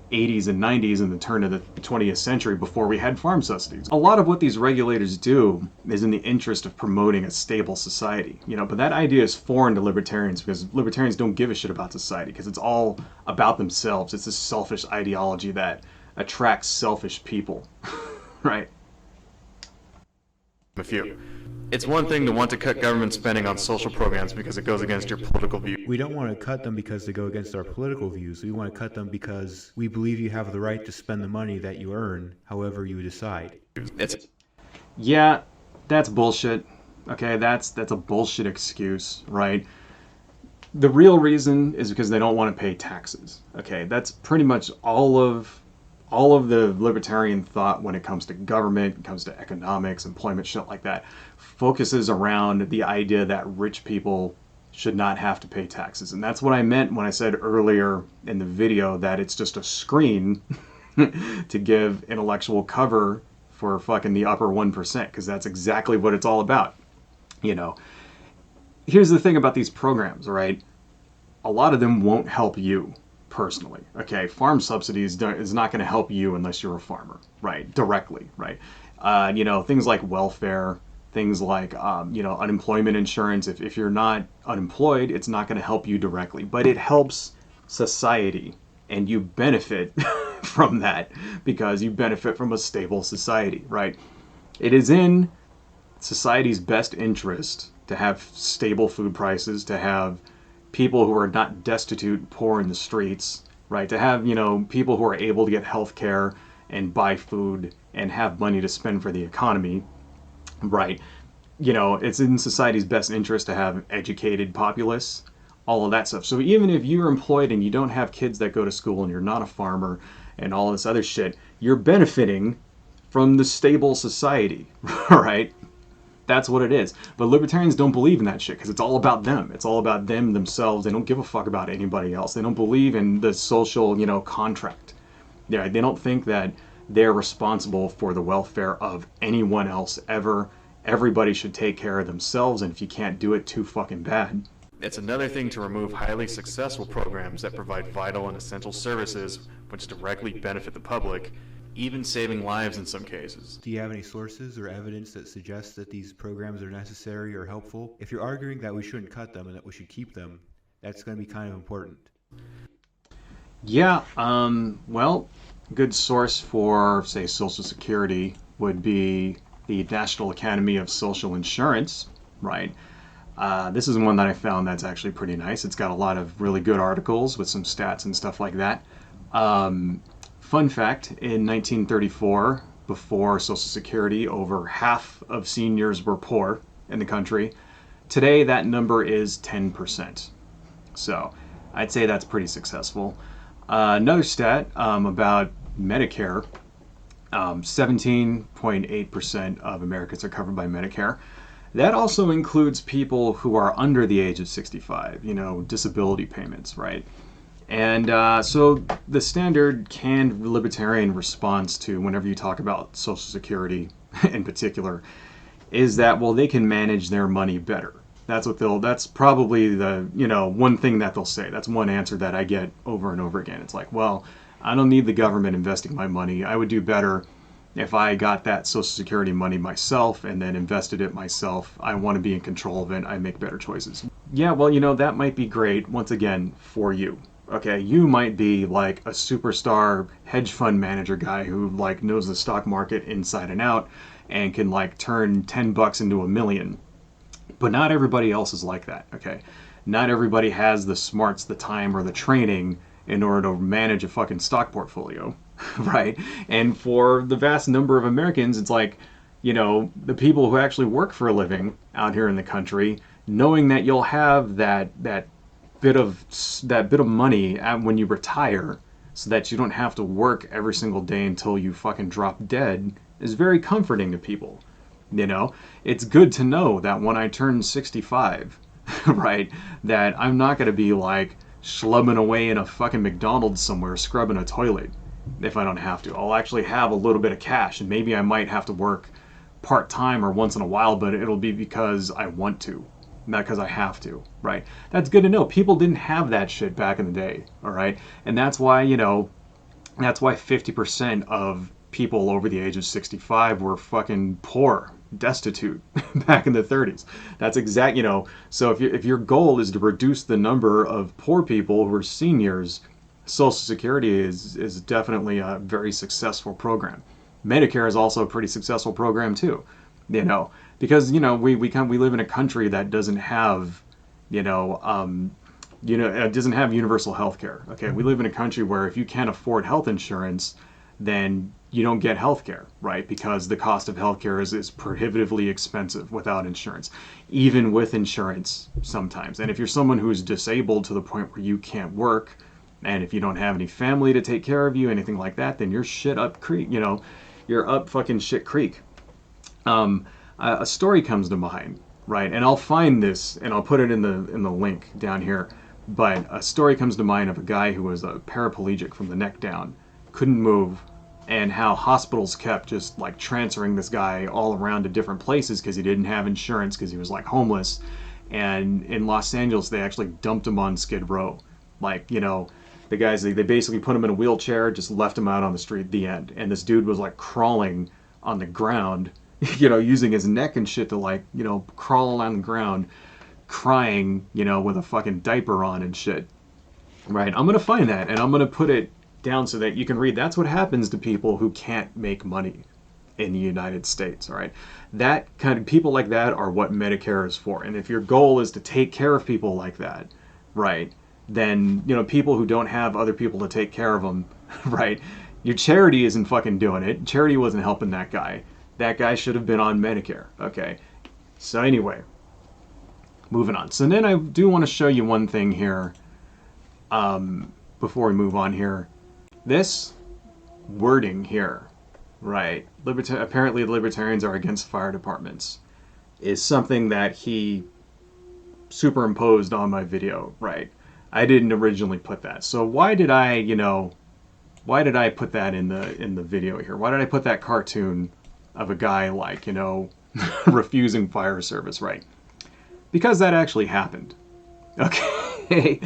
80s and 90s and the turn of the 20th century before we had farm subsidies. A lot of what these regulators do is in the interest of promoting a stable society, but that idea is foreign to libertarians because libertarians don't give a shit about society because it's all about themselves. It's a selfish ideology that attracts selfish people, right? A few. It's one thing to want to cut government spending on social programs because it goes against your political views. We don't want to cut them because they go against our political views. We want to cut them because we believe you have the right to spend the money that you earn however you decide. Yeah, that's bullshit. Okay, that's a bullshit excuse, right? The real reason is because they don't want to pay taxes. Okay, that's pretty much all of the libertarian thought when it comes to government, it comes to economics, employment, shit like that, focuses around the idea that rich people should not have to pay taxes. And that's what I meant when I said earlier in the video that it's just a screen to give intellectual cover for fucking the upper 1%, because that's exactly what it's all about. Here's the thing about these programs, right? A lot of them won't help you personally. Okay, farm subsidies is not going to help you unless you're a farmer, right? Directly, right? Things like welfare, things like unemployment insurance. If you're not unemployed, it's not going to help you directly, but it helps society, and you benefit from that because you benefit from a stable society, right? It is in society's best interest to have stable food prices, to have people who are not destitute, poor in the streets, right? To have, people who are able to get health care and buy food and have money to spend for the economy, right? It's in society's best interest to have educated populace, all of that stuff. So even if you're employed and you don't have kids that go to school and you're not a farmer and all this other shit, you're benefiting from the stable society, right? That's what it is. But libertarians don't believe in that shit because it's all about them. It's all about them themselves. They don't give a fuck about anybody else. They don't believe in the social, contract. Yeah, they don't think that they're responsible for the welfare of anyone else ever. Everybody should take care of themselves, and if you can't do it, too fucking bad. It's another thing to remove highly successful programs that provide vital and essential services which directly benefit the public, even saving lives in some cases. Do you have any sources or evidence that suggests that these programs are necessary or helpful? If you're arguing that we shouldn't cut them and that we should keep them, that's going to be kind of important. Yeah, well, good source for, say, Social Security would be the National Academy of Social Insurance, right? This is one that I found that's actually pretty nice. It's got a lot of really good articles with some stats and stuff like that. Fun fact, in 1934, before Social Security, over half of seniors were poor in the country. Today, that number is 10%. So I'd say that's pretty successful. Another stat about Medicare, 17.8% of Americans are covered by Medicare. That also includes people who are under the age of 65, disability payments, right? And so the standard canned libertarian response to whenever you talk about Social Security in particular is that, well, they can manage their money better. That's probably the, one thing that they'll say. That's one answer that I get over and over again. It's like, well, I don't need the government investing my money. I would do better if I got that Social Security money myself and then invested it myself. I want to be in control of it. I make better choices. Yeah, well, that might be great, once again, for you. Okay, you might be like a superstar hedge fund manager guy who like knows the stock market inside and out and can like turn $10 into $1 million. But not everybody else is like that, okay? Not everybody has the smarts, the time, or the training in order to manage a fucking stock portfolio, right? And for the vast number of Americans, it's like, the people who actually work for a living out here in the country, knowing that you'll have that bit of money when you retire, so that you don't have to work every single day until you fucking drop dead, is very comforting to people. It's good to know that when I turn 65, right, that I'm not going to be like schlubbing away in a fucking McDonald's somewhere scrubbing a toilet if I don't have to. I'll actually have a little bit of cash, and maybe I might have to work part-time or once in a while, but it'll be because I want to, not because I have to, right? That's good to know. People didn't have that shit back in the day, all right? And that's why, that's why 50% of people over the age of 65 were fucking poor, destitute back in the 30s. That's exact, so if your goal is to reduce the number of poor people who are seniors, Social Security is definitely a very successful program. Medicare is also a pretty successful program too, because we live in a country that doesn't have it doesn't have universal health care. Okay, we live in a country where if you can't afford health insurance, then you don't get health care, right? Because the cost of health care is prohibitively expensive without insurance, even with insurance sometimes. And if you're someone who's disabled to the point where you can't work, and if you don't have any family to take care of you, anything like that, then you're shit up creek, you're up fucking shit creek. A story comes to mind, right? And I'll find this and I'll put it in the link down here. But a story comes to mind of a guy who was a paraplegic from the neck down, couldn't move, and how hospitals kept just like transferring this guy all around to different places because he didn't have insurance, because he was like homeless. And in Los Angeles, they actually dumped him on Skid Row. Like, the guys, they basically put him in a wheelchair, just left him out on the street, the end. And this dude was like crawling on the ground, using his neck and shit to like, crawl on the ground, crying, with a fucking diaper on and shit. Right? I'm going to find that and I'm going to put it down so that you can read. That's what happens to people who can't make money in the United States, all right? That kind of people like that are what Medicare is for. And if your goal is to take care of people like that, right, then, people who don't have other people to take care of them, right, your charity isn't fucking doing it. Charity wasn't helping that guy. That guy should have been on Medicare, okay? So anyway, moving on. So then I do want to show you one thing here before we move on here. This wording here, right, apparently libertarians are against fire departments, is something that he superimposed on my video, right? I didn't originally put that. So why did I, why did I put that in the video here? Why did I put that cartoon of a guy like, you know, refusing fire service, right? Because that actually happened. Okay.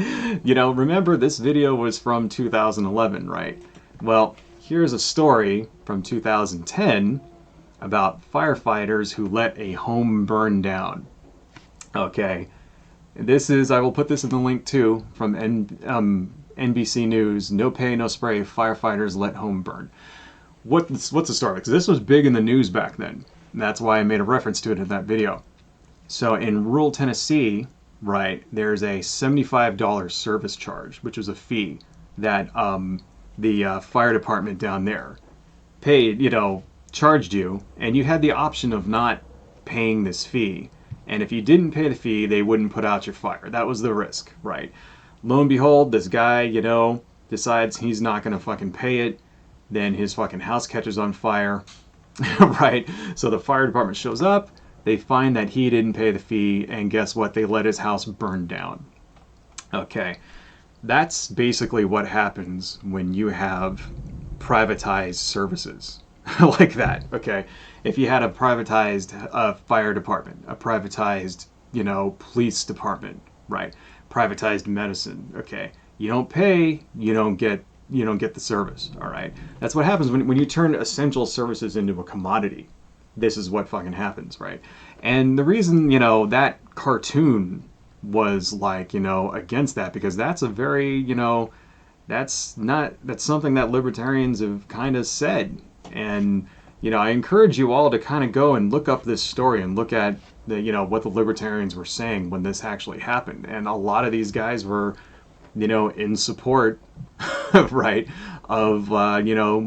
You know, remember this video was from 2011, right? Well, here's a story from 2010 about firefighters who let a home burn down. Okay. This is, I will put this in the link too, from NBC News. No pay, no spray, firefighters let home burn. What's the story? Because this was big in the news back then. And that's why I made a reference to it in that video. So in rural Tennessee, right, there's a $75 service charge, which was a fee that the fire department down there paid, you know, charged you, and you had the option of not paying this fee. And if you didn't pay the fee, they wouldn't put out your fire. That was the risk, right? Lo and behold, this guy, you know, decides he's not going to fucking pay it. Then his fucking house catches on fire, right? So the fire department shows up. They find that he didn't pay the fee, and guess what? They let his house burn down. Okay. That's basically what happens when you have privatized services like that, okay? If you had a privatized fire department, a privatized, you know, police department, right? Privatized medicine, okay? You don't pay, you don't get the service, all right? That's what happens when you turn essential services into a commodity. This is what fucking happens, right? And the reason, you know, that cartoon was like, you know, against that, because that's a very, you know, that's something that libertarians have kind of said. And, you know, I encourage you all to kind of go and look up this story and look at the, you know, what the libertarians were saying when this actually happened. And a lot of these guys were, you know, in support, right, of, you know,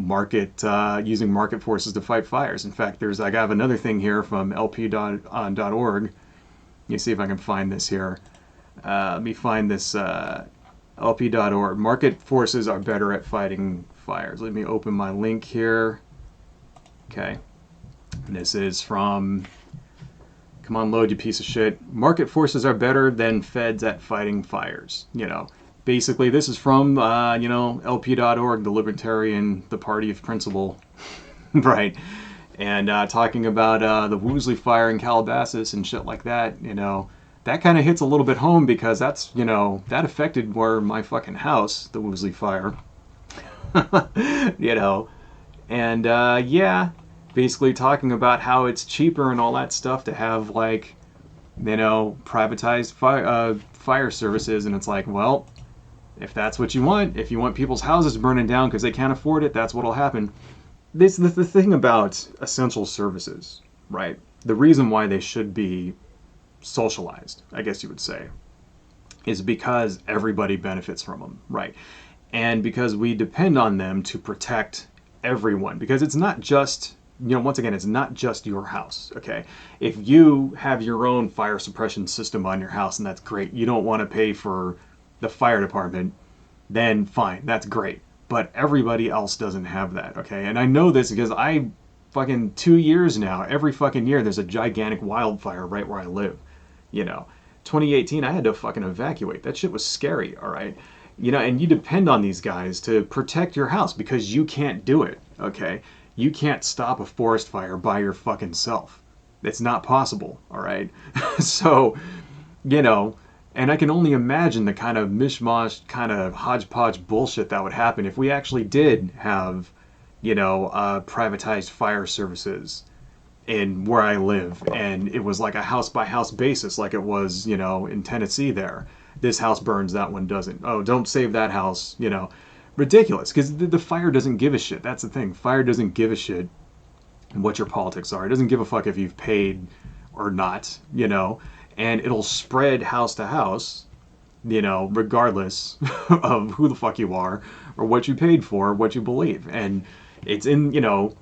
using market forces to fight fires. In fact, I have another thing here from lp.org. You see if I can find this here. Let me find this lp.org. Market forces are better at fighting fires. Let me open my link here. Okay. This is from, come on, load, you piece of shit. Market forces are better than feds at fighting fires. You know, basically this is from, you know, lp.org, the Libertarian, the party of principle, right? And talking about the Woosley fire in Calabasas and shit like that, you know, that kind of hits a little bit home because that's, you know, that affected where my fucking house, the Woosley fire, you know, and yeah, basically talking about how it's cheaper and all that stuff to have, like, you know, privatized fire services, and it's like, well, if that's what you want, if you want people's houses burning down because they can't afford it, that's what'll happen. This the thing about essential services, right? The reason why they should be socialized, I guess you would say, is because everybody benefits from them, right? And because we depend on them to protect everyone, because it's not just, you know, once again, it's not just your house, okay? If you have your own fire suppression system on your house, and that's great, you don't want to pay for the fire department, then fine, that's great. But everybody else doesn't have that, okay? And I know this because I fucking 2 years now, every fucking year there's a gigantic wildfire right where I live. You know, 2018 I had to fucking evacuate. That shit was scary, all right? You know, and you depend on these guys to protect your house because you can't do it, okay? You can't stop a forest fire by your fucking self. It's not possible, all right? So, you know, and I can only imagine the kind of mishmash, kind of hodgepodge bullshit that would happen if we actually did have, you know, privatized fire services in where I live, and it was like a house-by-house basis, like it was, you know, in Tennessee there. This house burns, that one doesn't. Oh, don't save that house, you know. Ridiculous, because the fire doesn't give a shit. That's the thing. Fire doesn't give a shit what your politics are. It doesn't give a fuck if you've paid or not, you know. And it'll spread house to house, you know, regardless of who the fuck you are or what you paid for, what you believe. And it's in, you know,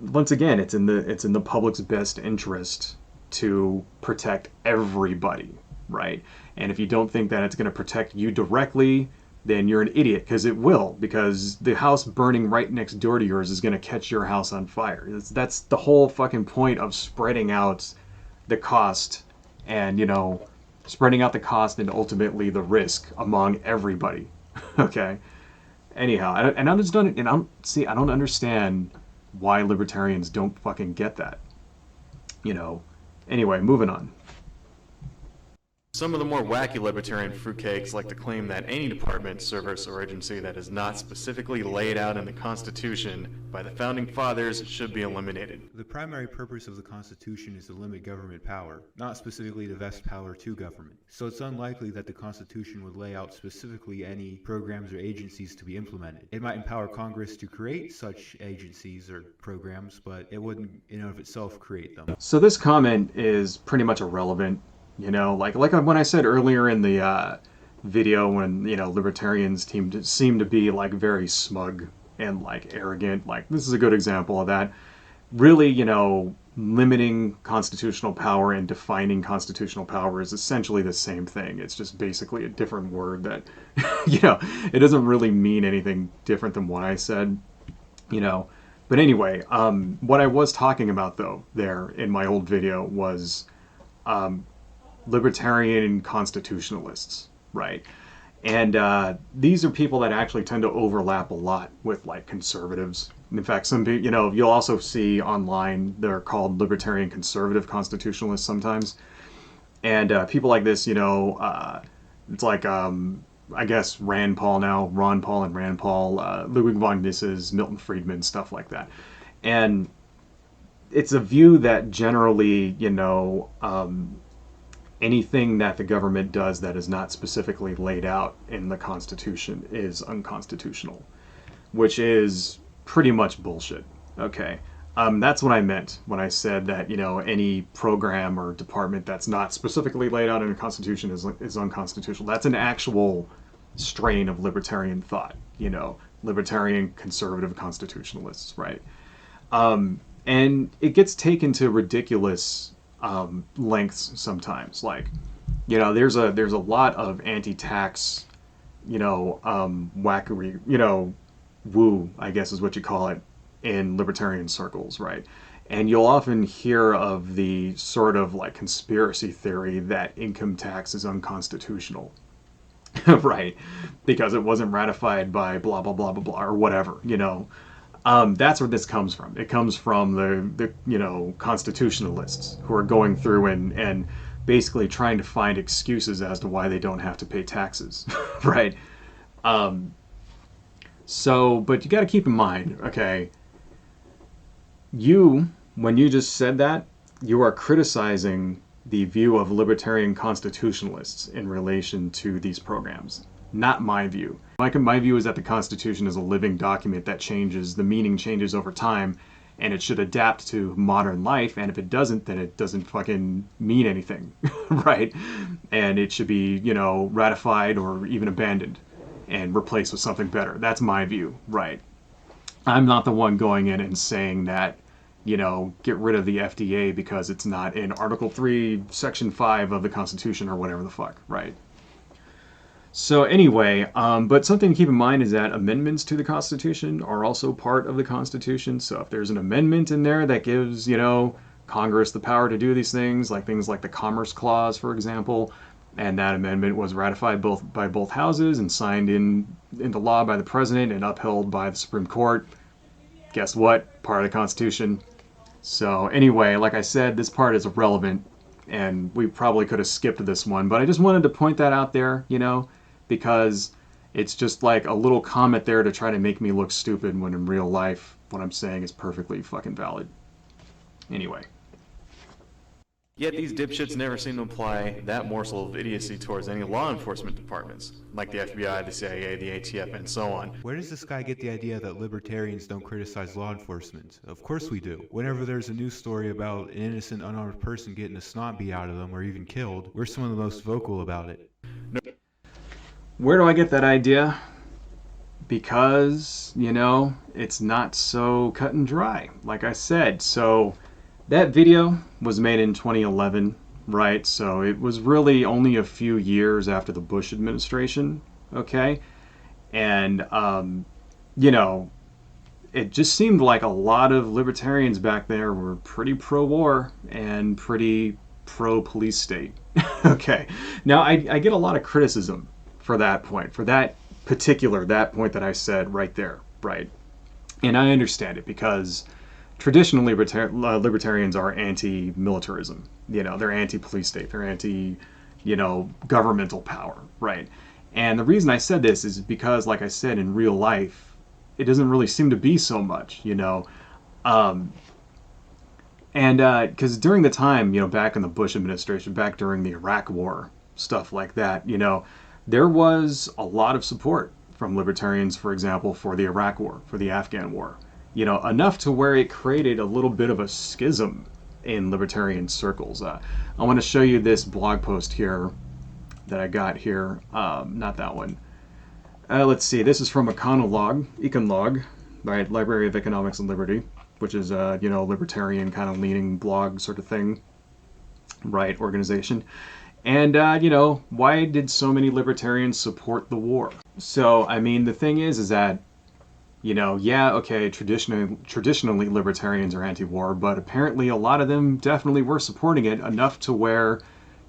once again, it's in the public's best interest to protect everybody, right? And if you don't think that it's going to protect you directly, then you're an idiot, because it will, because the house burning right next door to yours is going to catch your house on fire. That's the whole fucking point of spreading out the cost, and, you know, spreading out the cost and ultimately the risk among everybody. Okay? Anyhow, and I just don't, and I don't understand why libertarians don't fucking get that. You know. Anyway, moving on. Some of the more wacky libertarian fruitcakes like to claim that any department, service, or agency that is not specifically laid out in the Constitution by the Founding Fathers should be eliminated. The primary purpose of the Constitution is to limit government power, not specifically to vest power to government. So it's unlikely that the Constitution would lay out specifically any programs or agencies to be implemented. It might empower Congress to create such agencies or programs, but it wouldn't in and of itself create them. So this comment is pretty much irrelevant. You know, like when I said earlier in the video, when, you know, libertarians seem to be like very smug and like arrogant, like this is a good example of that. Really, you know, limiting constitutional power and defining constitutional power is essentially the same thing. It's just basically a different word that, you know, it doesn't really mean anything different than what I said, you know. But anyway, what I was talking about though there in my old video was libertarian constitutionalists, right? And these are people that actually tend to overlap a lot with like conservatives. In fact, some people, you know, you'll also see online they're called libertarian conservative constitutionalists sometimes. And people like this, you know, it's like I guess Ron Paul and Rand Paul, Ludwig von Mises, Milton Friedman, stuff like that. And it's a view that generally, you know, anything that the government does that is not specifically laid out in the Constitution is unconstitutional, which is pretty much bullshit. Okay, that's what I meant when I said that, you know, any program or department that's not specifically laid out in the Constitution is unconstitutional. That's an actual strain of libertarian thought, you know, libertarian conservative constitutionalists, right? And it gets taken to ridiculous lengths sometimes. Like, you know, there's a lot of anti-tax, you know, wackery, you know, woo, I guess is what you call it, in libertarian circles, right? And you'll often hear of the sort of like conspiracy theory that income tax is unconstitutional, right? Because it wasn't ratified by blah, blah, blah, blah, blah, or whatever, you know. That's where this comes from. It comes from the you know, constitutionalists who are going through and basically trying to find excuses as to why they don't have to pay taxes, right? So, but you got to keep in mind, okay, when you just said that, you are criticizing the view of libertarian constitutionalists in relation to these programs. Not my view. My view is that the Constitution is a living document that changes, the meaning changes over time, and it should adapt to modern life, and if it doesn't, then it doesn't fucking mean anything, right? And it should be, you know, ratified or even abandoned and replaced with something better. That's my view, right? I'm not the one going in and saying that, you know, get rid of the FDA because it's not in Article 3, Section 5 of the Constitution or whatever the fuck, right? So anyway, but something to keep in mind is that amendments to the Constitution are also part of the Constitution. So if there's an amendment in there that gives, you know, Congress the power to do these things like the Commerce Clause, for example, and that amendment was ratified by both houses and signed into law by the president and upheld by the Supreme Court, guess what? Part of the Constitution. So anyway, like I said, this part is irrelevant, and we probably could have skipped this one, but I just wanted to point that out there, you know, because it's just like a little comment there to try to make me look stupid when in real life what I'm saying is perfectly fucking valid. Anyway. Yet these dipshits never seem to apply that morsel of idiocy towards any law enforcement departments, like the FBI, the CIA, the ATF, and so on. Where does this guy get the idea that libertarians don't criticize law enforcement? Of course we do. Whenever there's a news story about an innocent, unarmed person getting a snot beat out of them or even killed, we're some of the most vocal about it. Where do I get that idea? Because, you know, it's not so cut and dry, like I said. So that video was made in 2011, right? So it was really only a few years after the Bush administration, okay? And, you know, it just seemed like a lot of libertarians back there were pretty pro-war and pretty pro-police state, okay? Now, I get a lot of criticism for that point, for that particular, that point that I said right there, right? And I understand it because traditionally libertarians are anti-militarism. You know, they're anti-police state, they're anti, you know, governmental power, right? And the reason I said this is because, like I said, in real life, it doesn't really seem to be so much, you know. Um, and because during the time, you know, back in the Bush administration, back during the Iraq War, stuff like that, you know, there was a lot of support from libertarians, for example, for the Iraq War, for the Afghan War. You know, enough to where it created a little bit of a schism in libertarian circles. I want to show you this blog post here that I got here. Not that one. Let's see. This is from Econolog, right? Library of Economics and Liberty, which is you know, libertarian kind of leaning blog sort of thing, right? Organization. And you know, why did so many libertarians support the war? So I mean, the thing is that, you know, yeah, okay, traditionally libertarians are anti-war, but apparently a lot of them definitely were supporting it enough to where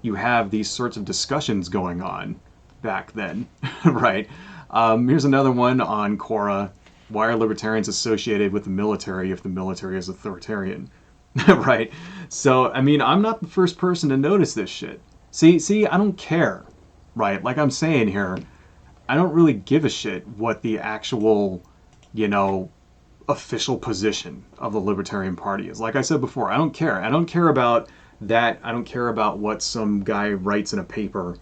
you have these sorts of discussions going on back then, right? Here's another one on Quora. Why are libertarians associated with the military if the military is authoritarian? Right? So, I mean, I'm not the first person to notice this shit. See, I don't care, right? Like I'm saying here, I don't really give a shit what the actual, you know, official position of the Libertarian Party is. Like I said before, I don't care. I don't care about that. I don't care about what some guy writes in a paper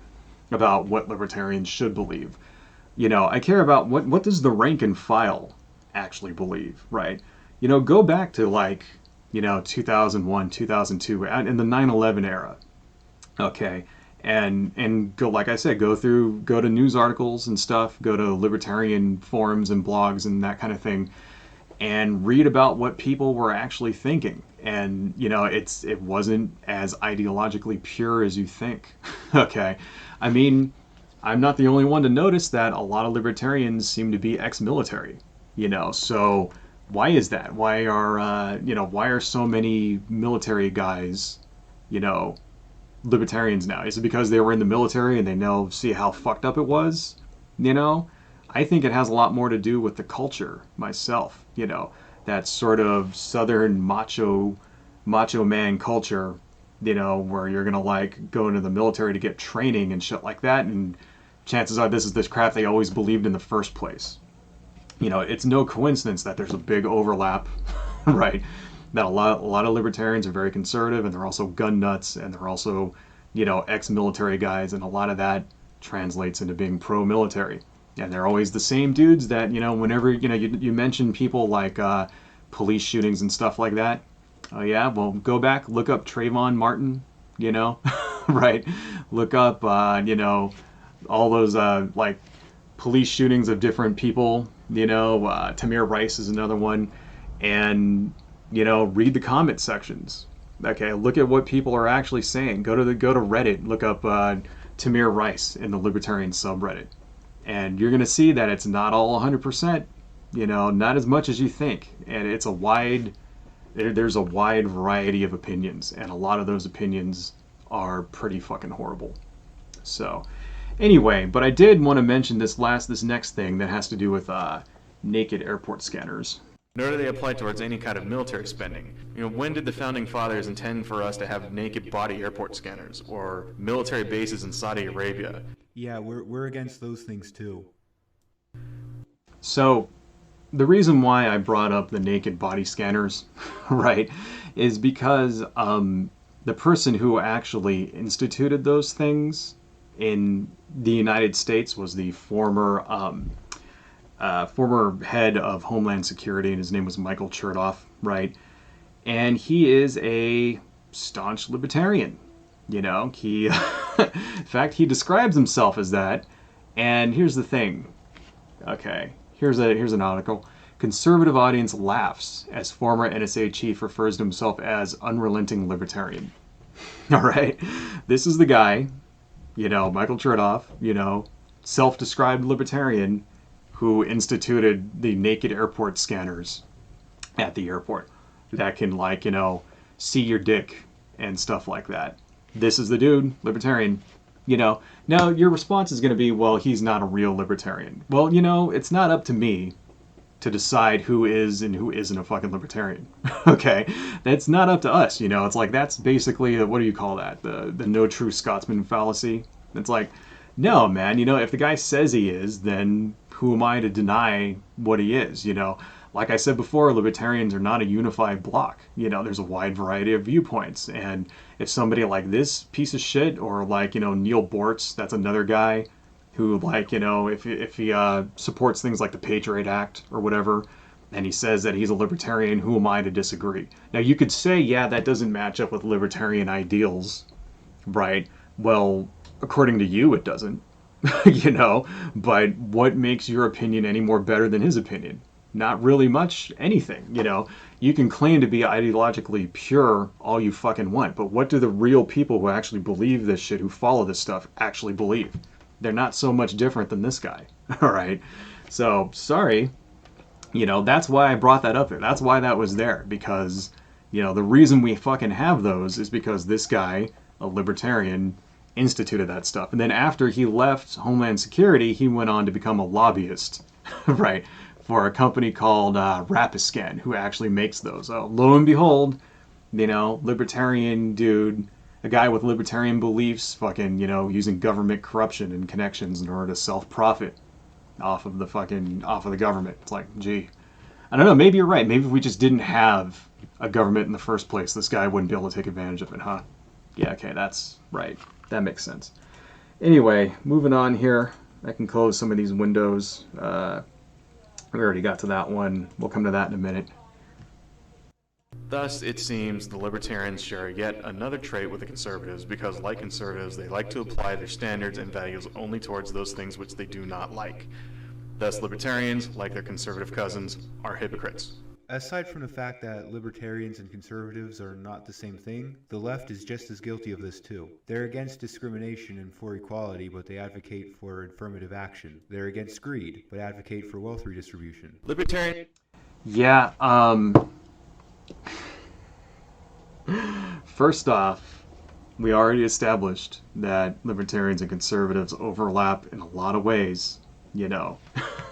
about what libertarians should believe. You know, I care about what does the rank and file actually believe, right? You know, go back to like, you know, 2001, 2002, in the 9/11 era, okay? And go, like I said, go to news articles and stuff, go to libertarian forums and blogs and that kind of thing, and read about what people were actually thinking. And you know, it wasn't as ideologically pure as you think. Okay, I mean, I'm not the only one to notice that a lot of libertarians seem to be ex-military. You know, so why is that? Why are you know, why are so many military guys, you know, libertarians now? Is it because they were in the military and they now see how fucked up it was? You know, I think it has a lot more to do with the culture myself. You know, that sort of southern macho man culture, you know, where you're gonna like go into the military to get training and shit like that, and chances are this is this crap they always believed in the first place. You know, it's no coincidence that there's a big overlap, right? That a lot of libertarians are very conservative, and they're also gun nuts, and they're also, you know, ex-military guys, and a lot of that translates into being pro-military. And they're always the same dudes that, you know, whenever, you know, you mention people like police shootings and stuff like that. Oh yeah, well, go back, look up Trayvon Martin, you know, right? Look up, you know, all those like police shootings of different people, you know. Tamir Rice is another one. And you know, read the comment sections. Okay, look at what people are actually saying. Go to Reddit, look up Tamir Rice in the Libertarian subreddit, and you're gonna see that it's not all 100%. You know, not as much as you think, and it's a wide. There's a wide variety of opinions, and a lot of those opinions are pretty fucking horrible. So, anyway, but I did want to mention this next thing that has to do with naked airport scanners. Nor do they apply towards any kind of military spending. You know, when did the founding fathers intend for us to have naked body airport scanners or military bases in Saudi Arabia? Yeah, we're against those things too. So, the reason why I brought up the naked body scanners, right, is because the person who actually instituted those things in the United States was the former head of Homeland Security, and his name was Michael Chertoff, right? And he is a staunch libertarian. You know, he, in fact, he describes himself as that. And here's the thing. Okay, here's an article. Conservative audience laughs as former NSA chief refers to himself as unrelenting libertarian. All right, this is the guy, you know, Michael Chertoff, you know, self-described libertarian, who instituted the naked airport scanners at the airport that can, like, you know, see your dick and stuff like that. This is the dude, libertarian, You know, now your response is going to be, well, he's not a real libertarian. Well, it's not up to me to decide who is and who isn't a fucking libertarian. Okay? That's not up to us, It's like, that's basically, what do you call that? The no true Scotsman fallacy. It's like, no, man, if the guy says he is, then who am I to deny what he is, Like I said before, libertarians are not a unified block. There's a wide variety of viewpoints. And if somebody like this piece of shit, or like, Neil Bortz, that's another guy who, like, if he supports things like the Patriot Act or whatever, and he says that he's a libertarian, who am I to disagree? Now, you could say, yeah, that doesn't match up with libertarian ideals, right? Well, according to you, it doesn't, but what makes your opinion any more better than his opinion? Not really much anything, You can claim to be ideologically pure all you fucking want, but what do the real people who actually believe this shit, who follow this stuff, actually believe? They're not so much different than this guy, all right? So, sorry, that's why I brought that up there. That's why that was there, because, the reason we fucking have those is because this guy, a libertarian, instituted that stuff. And then after he left Homeland Security, he went on to become a lobbyist, right, for a company called Rapiscan, who actually makes those. So, lo and behold, libertarian dude, a guy with libertarian beliefs, fucking, using government corruption and connections in order to self-profit off of the government. It's like, gee, I don't know, maybe you're right. Maybe if we just didn't have a government in the first place, this guy wouldn't be able to take advantage of it, huh? Yeah, okay, that's right. That makes sense. Anyway, moving on here. I can close some of these windows. We already got to that one. We'll come to that in a minute. Thus, it seems the libertarians share yet another trait with the conservatives because, like conservatives, they like to apply their standards and values only towards those things which they do not like. Thus, libertarians, like their conservative cousins, are hypocrites. Aside from the fact that libertarians and conservatives are not the same thing, the left is just as guilty of this too. They're against discrimination and for equality, but they advocate for affirmative action. They're against greed, but advocate for wealth redistribution. Libertarian... Yeah, first off, we already established that libertarians and conservatives overlap in a lot of ways,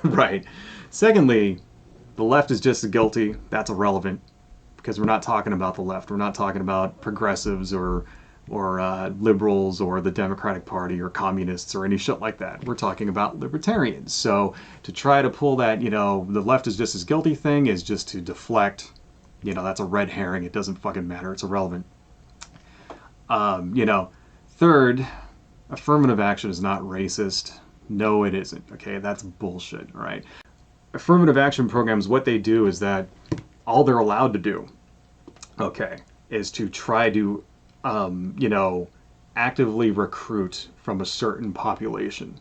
right? Secondly, the left is just as guilty. That's irrelevant, because we're not talking about the left. We're not talking about progressives or liberals or the Democratic Party or communists or any shit like that. We're talking about libertarians. So to try to pull that, the left is just as guilty thing is just to deflect. That's a red herring. It doesn't fucking matter. It's irrelevant. Third, affirmative action is not racist. No, it isn't. Okay, that's bullshit, all right? Affirmative action programs, what they do is that all they're allowed to do, okay, is to try to, actively recruit from a certain population.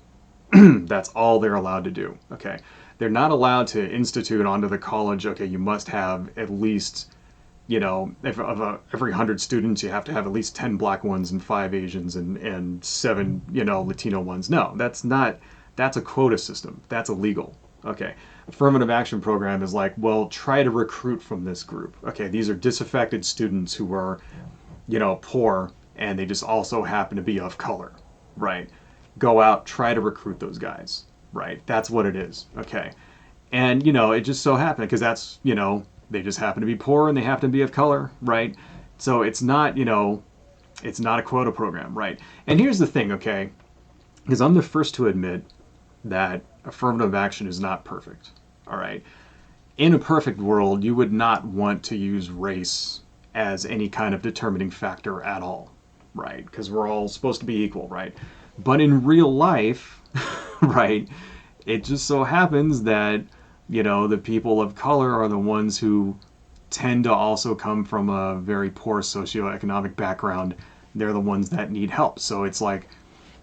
That's all they're allowed to do, okay? They're not allowed to institute onto the college, okay, you must have at least, every 100 students, you have to have at least 10 black ones and 5 Asians and 7, Latino ones. No, that's a quota system. That's illegal. Okay. Affirmative action program is like, well, try to recruit from this group. Okay, these are disaffected students who are, poor, and they just also happen to be of color, right? Go out, try to recruit those guys. Right, that's what it is. Okay, and it just so happened because that's they just happen to be poor and they happen to be of color, right? So it's not it's not a quota program, right? And here's the thing, okay, because I'm the first to admit that affirmative action is not perfect. All right, in a perfect world, you would not want to use race as any kind of determining factor at all, right? Because we're all supposed to be equal, right? But in real life, right, it just so happens that, the people of color are the ones who tend to also come from a very poor socioeconomic background. They're the ones that need help. So it's like,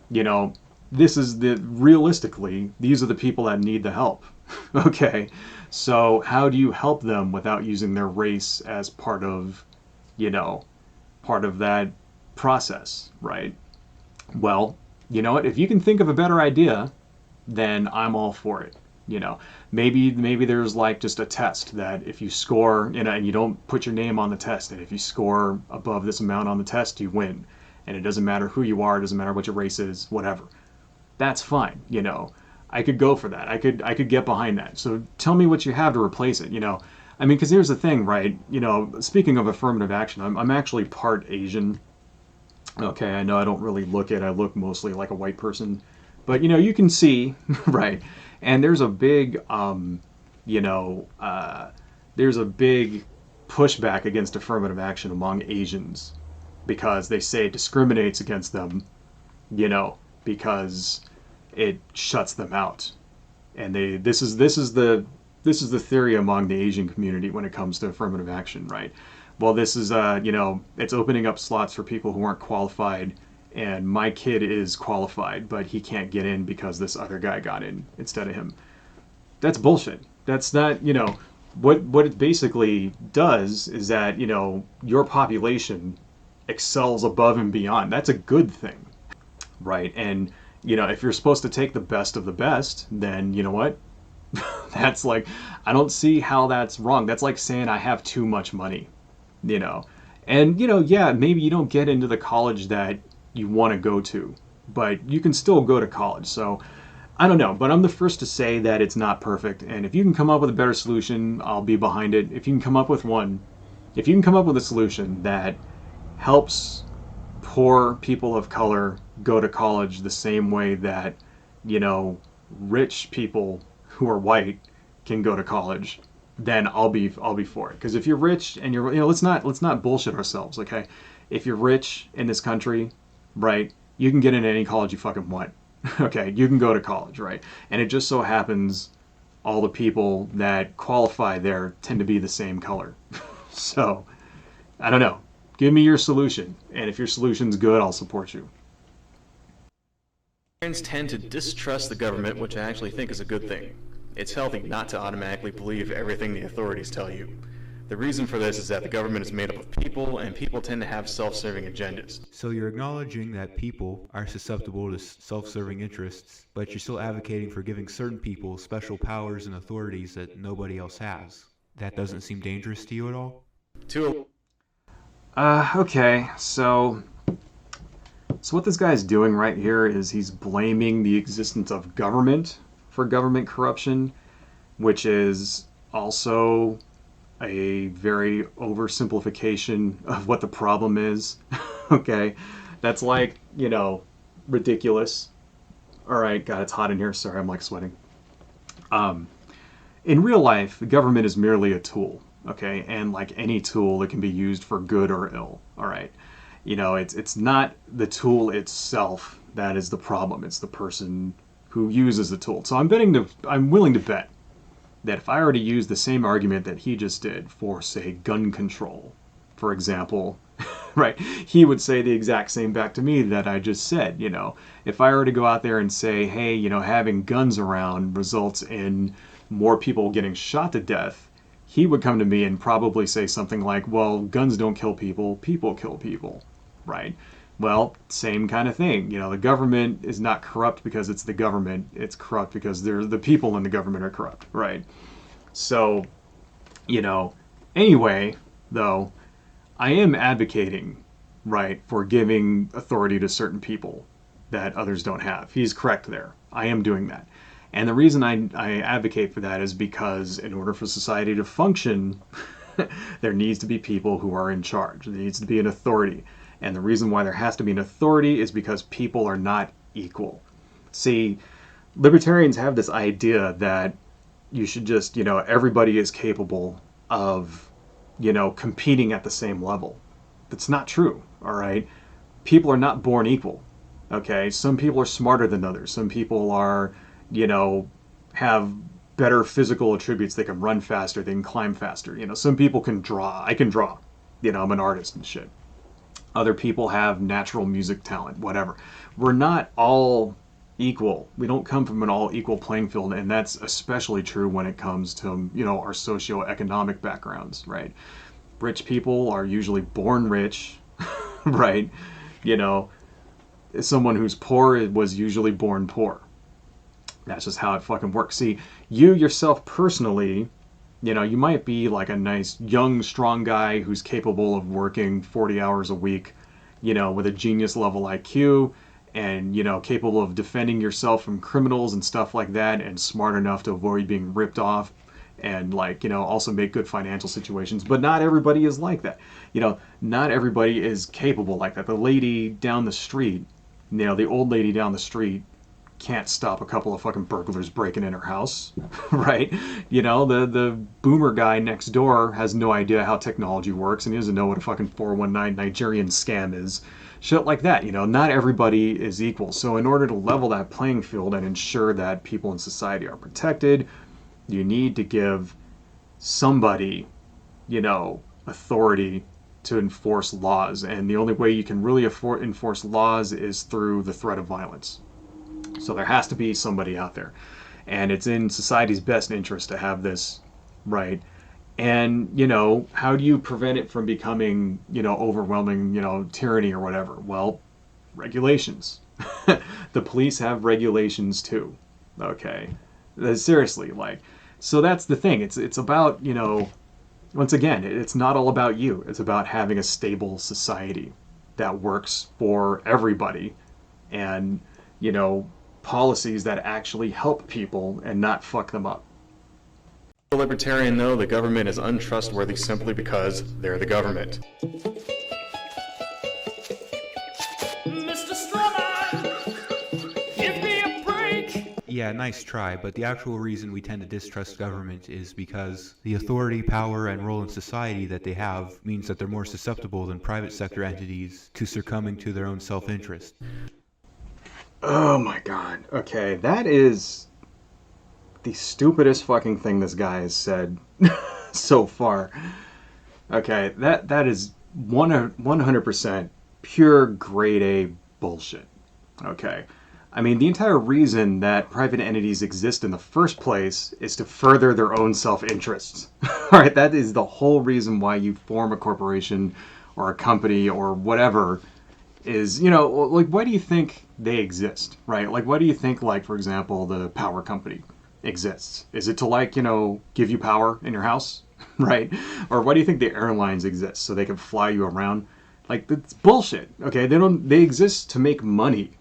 realistically, these are the people that need the help. Okay, so how do you help them without using their race as part of that process, right? Well, you know what? If you can think of a better idea, then I'm all for it. Maybe there's like just a test that if you score, and you don't put your name on the test, and if you score above this amount on the test, you win. and it doesn't matter who you are, it doesn't matter what your race is, whatever. That's fine, you know. I could go for that. I could get behind that. So tell me what you have to replace it, you know. I mean, because here's the thing, right? You know, speaking of affirmative action, I'm actually part Asian. Okay, I know I don't really look it. I look mostly like a white person. But, you know, you can see, right? And there's a big, you know, there's a big pushback against affirmative action among Asians because they say it discriminates against them, you know, because it shuts them out. And this is the theory among the Asian community when it comes to affirmative action, right? Well, this is you know, it's opening up slots for people who aren't qualified, and my kid is qualified, but he can't get in because this other guy got in instead of him. That's bullshit. That's not, you know, what it basically does is that, you know, your population excels above and beyond. That's a good thing, right? And, you know, if you're supposed to take the best of the best, then you know what? That's like, I don't see how that's wrong. That's like saying I have too much money, you know. And, you know, yeah, maybe you don't get into the college that you want to go to, but you can still go to college. So I don't know, but I'm the first to say that it's not perfect. And if you can come up with a better solution, I'll be behind it. If you can come up with one, if you can come up with a solution that helps poor people of color go to college the same way that, you know, rich people who are white can go to college, then I'll be for it. Because if you're rich and you're, you know, let's not bullshit ourselves, okay? If you're rich in this country, right, you can get into any college you fucking want. Okay, you can go to college, right? And it just so happens all the people that qualify there tend to be the same color. So, I don't know. Give me your solution. And if your solution's good, I'll support you. Libertarians tend to distrust the government, which I actually think is a good thing. It's healthy not to automatically believe everything the authorities tell you. The reason for this is that the government is made up of people, and people tend to have self-serving agendas. So you're acknowledging that people are susceptible to self-serving interests, but you're still advocating for giving certain people special powers and authorities that nobody else has. That doesn't seem dangerous to you at all? Okay, so what this guy's doing right here is he's blaming the existence of government for government corruption, which is also a very oversimplification of what the problem is. Okay, that's like, you know, ridiculous. All right, God, it's hot in here. Sorry, I'm like sweating. In real life, the government is merely a tool. Okay, and like any tool, it can be used for good or ill. All right, you know, it's not the tool itself that is the problem. It's the person who uses the tool. So I'm willing to bet that if I were to use the same argument that he just did for, say, gun control, for example, right, he would say the exact same back to me that I just said. You know, if I were to go out there and say, hey, you know, having guns around results in more people getting shot to death, he would come to me and probably say something like, well, guns don't kill people, people kill people, right? Well, same kind of thing. You know, the government is not corrupt because it's the government. It's corrupt because the people in the government are corrupt, right? So, you know, anyway, though, I am advocating, right, for giving authority to certain people that others don't have. He's correct there. I am doing that. And the reason I advocate for that is because in order for society to function, there needs to be people who are in charge. There needs to be an authority. And the reason why there has to be an authority is because people are not equal. See, libertarians have this idea that you should just, you know, everybody is capable of, you know, competing at the same level. That's not true, all right? People are not born equal, okay? Some people are smarter than others. Some people are, you know, have better physical attributes. They can run faster, they can climb faster. You know, some people can draw. I can draw. You know, I'm an artist and shit. Other people have natural music talent, whatever. We're not all equal. We don't come from an all equal playing field, and that's especially true when it comes to, you know, our socioeconomic backgrounds, right? Rich people are usually born rich, right? You know, someone who's poor was usually born poor. That's just how it fucking works. See, you yourself personally, you know, you might be like a nice, young, strong guy who's capable of working 40 hours a week, with a genius level IQ and, capable of defending yourself from criminals and stuff like that, and smart enough to avoid being ripped off, and also make good financial situations. But not everybody is like that. Not everybody is capable like that. The lady down the street, the old lady down the street can't stop a couple of fucking burglars breaking in her house, right? The boomer guy next door has no idea how technology works, and he doesn't know what a fucking 419 Nigerian scam is. Shit like that, not everybody is equal. So in order to level that playing field and ensure that people in society are protected, you need to give somebody, authority to enforce laws. And the only way you can really enforce laws is through the threat of violence. So there has to be somebody out there. And it's in society's best interest to have this, right? And, how do you prevent it from becoming, overwhelming, tyranny or whatever? Well, regulations. The police have regulations too. Okay. Seriously, so that's the thing. It's about, once again, it's not all about you. It's about having a stable society that works for everybody, and, policies that actually help people and not fuck them up. For a libertarian, though, the government is untrustworthy simply because they're the government. Mr. Strawman, give me a break. Yeah, nice try, but the actual reason we tend to distrust government is because the authority, power, and role in society that they have means that they're more susceptible than private sector entities to succumbing to their own self-interest. Oh my god. Okay, that is the stupidest fucking thing this guy has said so far. Okay, that is 100% pure grade A bullshit. Okay. I mean, the entire reason that private entities exist in the first place is to further their own self-interests. Alright, that is the whole reason why you form a corporation or a company or whatever. Is, why do you think they exist, right? Why do you think, for example, the power company exists? Is it to, give you power in your house, right? Or why do you think the airlines exist? So they can fly you around? That's bullshit, okay? They exist to make money,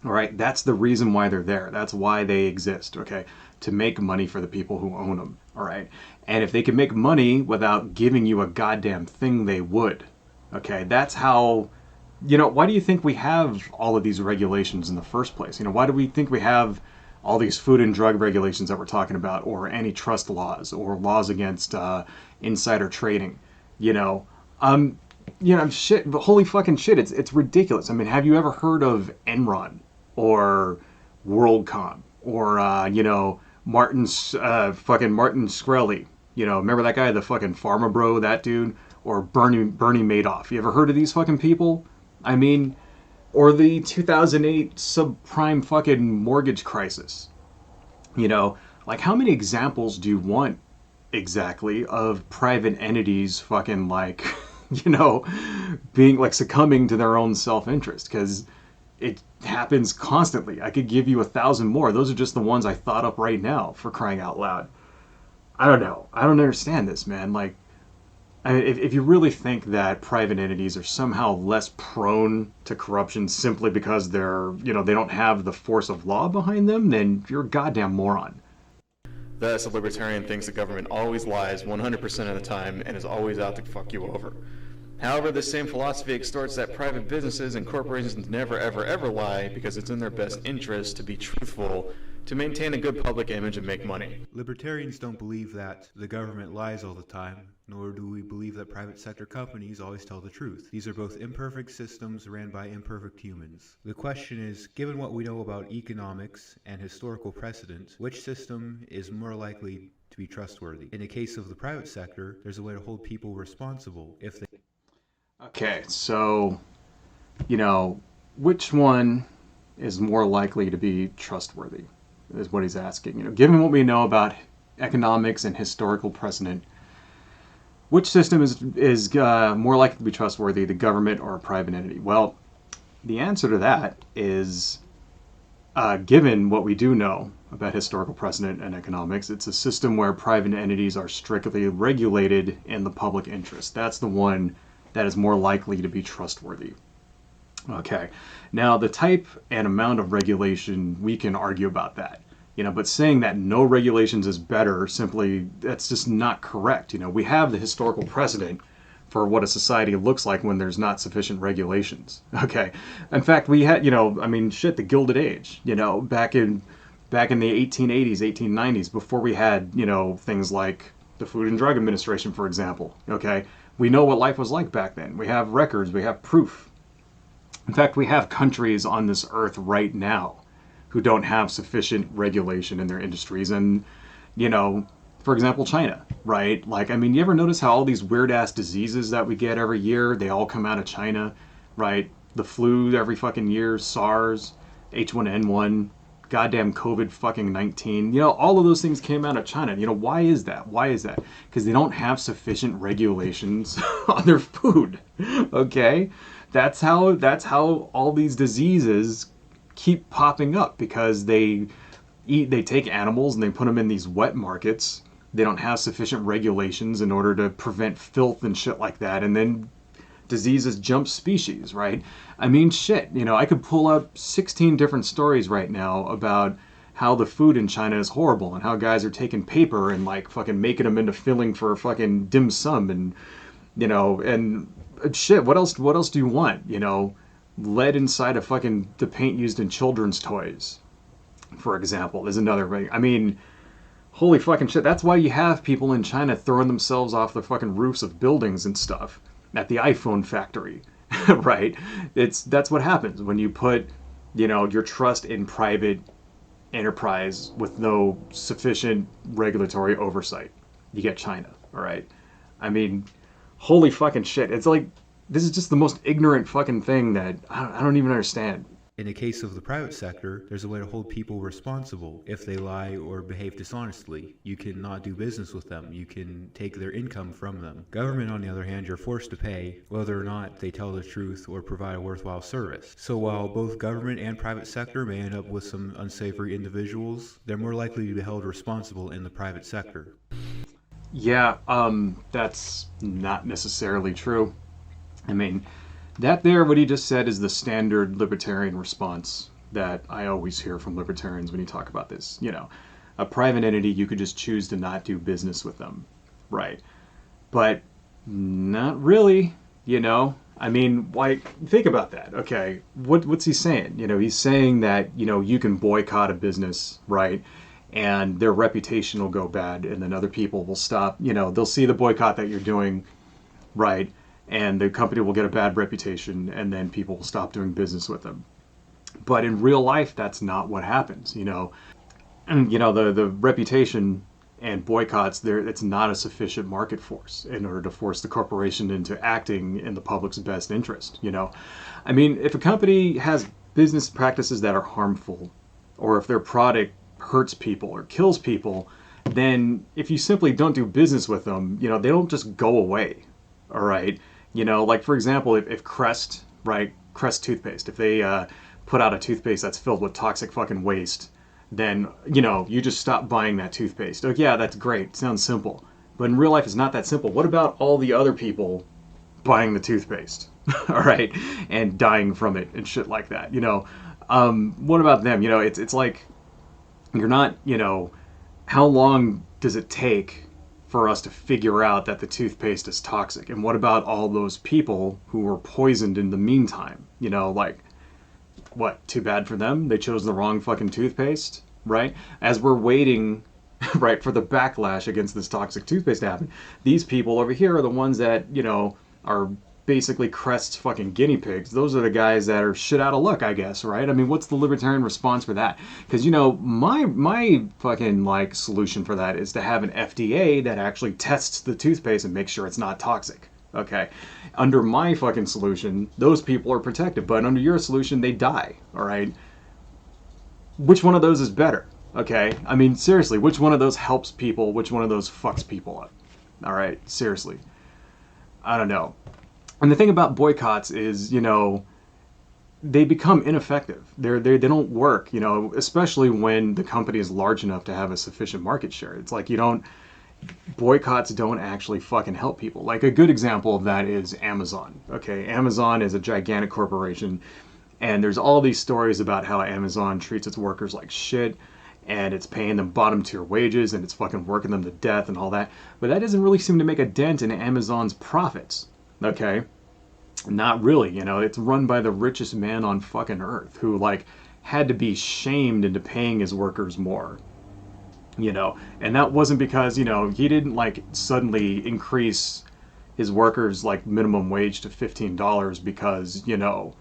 all right? That's the reason why they're there. That's why they exist, okay? To make money for the people who own them, all right? And if they could make money without giving you a goddamn thing, they would, okay? That's how... why do you think we have all of these regulations in the first place? Why do we think we have all these food and drug regulations that we're talking about, or antitrust laws, or laws against insider trading? Shit, holy fucking shit, it's ridiculous. I mean, have you ever heard of Enron, or WorldCom, or, Martin Shkreli? Remember that guy, the fucking pharma bro, that dude? Or Bernie Madoff? You ever heard of these fucking people? I mean, or the 2008 subprime fucking mortgage crisis. How many examples do you want exactly of private entities fucking being succumbing to their own self-interest? Because it happens constantly. I could give you 1,000 more. Those are just the ones I thought up right now, for crying out loud. I don't know. I don't understand this, man. If you really think that private entities are somehow less prone to corruption simply because they're, they don't have the force of law behind them, then you're a goddamn moron. Thus, a libertarian thinks the government always lies 100% of the time and is always out to fuck you over. However, this same philosophy extorts that private businesses and corporations never ever ever lie because it's in their best interest to be truthful, to maintain a good public image and make money. Libertarians don't believe that the government lies all the time, nor do we believe that private sector companies always tell the truth. These are both imperfect systems ran by imperfect humans. The question is, given what we know about economics and historical precedent, which system is more likely to be trustworthy? In the case of the private sector, there's a way to hold people responsible if they... Okay, so, which one is more likely to be trustworthy, is what he's asking. Given what we know about economics and historical precedent, which system is more likely to be trustworthy, the government or a private entity? Well, the answer to that is, given what we do know about historical precedent and economics, it's a system where private entities are strictly regulated in the public interest. That's the one that is more likely to be trustworthy. Okay. Now, the type and amount of regulation, we can argue about that. But saying that no regulations is better, simply, that's just not correct. We have the historical precedent for what a society looks like when there's not sufficient regulations. Okay. In fact, we had, the Gilded Age, back in the 1880s, 1890s, before we had, things like the Food and Drug Administration, for example. Okay. We know what life was like back then. We have records, we have proof. In fact, we have countries on this earth right now who don't have sufficient regulation in their industries. And, for example, China, right? You ever notice how all these weird ass diseases that we get every year, they all come out of China, right? The flu every fucking year, SARS, H1N1, goddamn COVID fucking 19. All of those things came out of China. Why is that? Why is that? Because they don't have sufficient regulations on their food. Okay? That's how all these diseases keep popping up, because they take animals and they put them in these wet markets. They don't have sufficient regulations in order to prevent filth and shit like that, and then diseases jump species, right? Shit, I could pull up 16 different stories right now about how the food in China is horrible, and how guys are taking paper and fucking making them into filling for fucking dim sum, and and shit, what else do you want? Lead inside of fucking the paint used in children's toys, for example, is another thing. Holy fucking shit. That's why you have people in China throwing themselves off the fucking roofs of buildings and stuff at the iPhone factory, right? That's what happens when you put, your trust in private enterprise with no sufficient regulatory oversight. You get China, all right? Holy fucking shit. It's like, this is just the most ignorant fucking thing that I don't even understand. In the case of the private sector, there's a way to hold people responsible if they lie or behave dishonestly. You can not do business with them. You can take their income from them. Government, on the other hand, you're forced to pay whether or not they tell the truth or provide a worthwhile service. So while both government and private sector may end up with some unsavory individuals, they're more likely to be held responsible in the private sector. Yeah, that's not necessarily true. That there, what he just said, is the standard libertarian response that I always hear from libertarians when you talk about this. A private entity, you could just choose to not do business with them, right? But not really, think about that. Okay, what's he saying? He's saying that, you can boycott a business, right? And their reputation will go bad, and then other people will stop, they'll see the boycott that you're doing, right? And the company will get a bad reputation, and then people will stop doing business with them. But in real life, that's not what happens, And, the reputation and boycotts, it's not a sufficient market force in order to force the corporation into acting in the public's best interest, If a company has business practices that are harmful, or if their product hurts people or kills people, then if you simply don't do business with them, they don't just go away, all right? For example, if Crest, right, Crest toothpaste, if they put out a toothpaste that's filled with toxic fucking waste, then, you just stop buying that toothpaste. Oh, yeah, that's great. Sounds simple. But in real life, it's not that simple. What about all the other people buying the toothpaste, all right, and dying from it and shit like that? What about them? It's like, you're not, how long does it take for us to figure out that the toothpaste is toxic? And what about all those people who were poisoned in the meantime? What, too bad for them? They chose the wrong fucking toothpaste, right? As we're waiting, right, for the backlash against this toxic toothpaste to happen, these people over here are the ones that, are basically Crest's fucking guinea pigs. Those are the guys that are shit out of luck, I guess, right? What's the libertarian response for that? Because, my fucking, solution for that is to have an FDA that actually tests the toothpaste and makes sure it's not toxic. Okay? Under my fucking solution, those people are protected, but under your solution, they die, all right? Which one of those is better? Okay? Seriously, which one of those helps people? Which one of those fucks people up? All right? Seriously. I don't know. And the thing about boycotts is, they become ineffective. They don't work, especially when the company is large enough to have a sufficient market share. It's like you don't boycotts don't actually fucking help people. Like, a good example of that is Amazon. Okay, Amazon is a gigantic corporation, and there's all these stories about how Amazon treats its workers like shit, and it's paying them bottom tier wages, and it's fucking working them to death and all that. But that doesn't really seem to make a dent in Amazon's profits. Okay? Not really, you know, it's run by the richest man on fucking earth who, like, had to be shamed into paying his workers more. You know, and that wasn't because, you know, he didn't, like, suddenly increase his workers, like, minimum wage to $15 because, you know,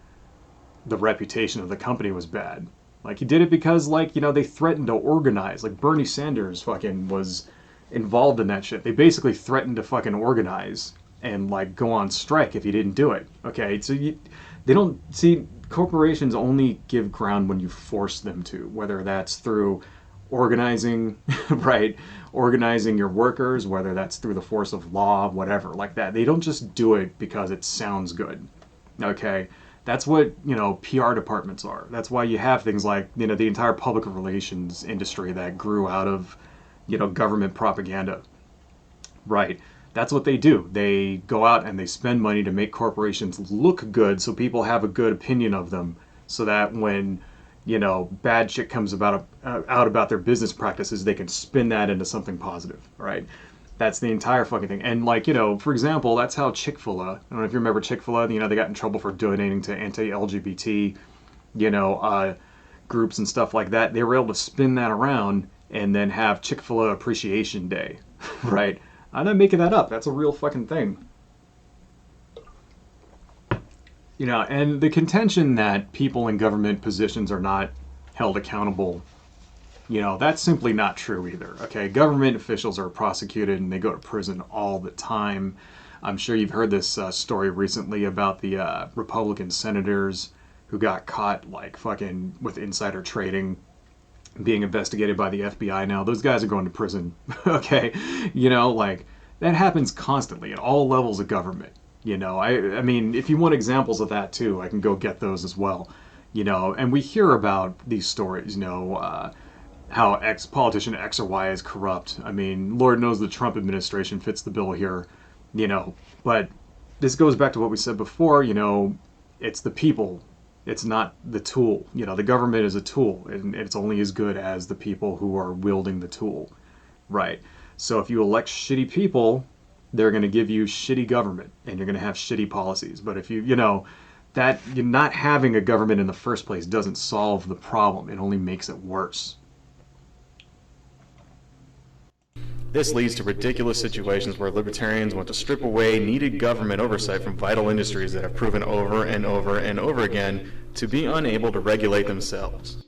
the reputation of the company was bad. Like, he did it because, like, you know, they threatened to organize. Like, Bernie Sanders fucking was involved in that shit. They basically threatened to fucking organize and, like, go on strike if he didn't do it. Okay, so they don't see, corporations only give ground when you force them to, whether that's through organizing, right? Organizing your workers, whether that's through the force of law, whatever, like that. They don't just do it because it sounds good. Okay? That's what, you know, PR departments are. That's why you have things like, you know, the entire public relations industry that grew out of, you know, government propaganda. Right? That's what they do. They go out and they spend money to make corporations look good so people have a good opinion of them, so that when, you know, bad shit comes out about their business practices, they can spin that into something positive, right? That's the entire fucking thing. And, like, you know, for example, that's how Chick-fil-A, I don't know if you remember Chick-fil-A, you know, they got in trouble for donating to anti-LGBT, you know, groups and stuff like that. They were able to spin that around and then have Chick-fil-A Appreciation Day, right? I'm not making that up. That's a real fucking thing. You know, and the contention that people in government positions are not held accountable, you know, that's simply not true either. Okay, government officials are prosecuted and they go to prison all the time. I'm sure you've heard this story recently about the Republican senators who got caught, like, fucking with insider trading, being investigated by the FBI now. Those guys are going to prison. Okay, you know, like, that happens constantly at all levels of government. You know, I mean, if you want examples of that too, I can go get those as well. You know, and we hear about these stories, you know, how politician X or Y is corrupt. I mean, Lord knows the Trump administration fits the bill here, you know. But this goes back to what we said before, you know, it's the people. It's not the tool. You know, the government is a tool, and it's only as good as the people who are wielding the tool, right? So if you elect shitty people, they're going to give you shitty government, and you're going to have shitty policies. But if you know, that you're not having a government in the first place doesn't solve the problem. It only makes it worse. This leads to ridiculous situations where libertarians want to strip away needed government oversight from vital industries that have proven over and over and over again to be unable to regulate themselves.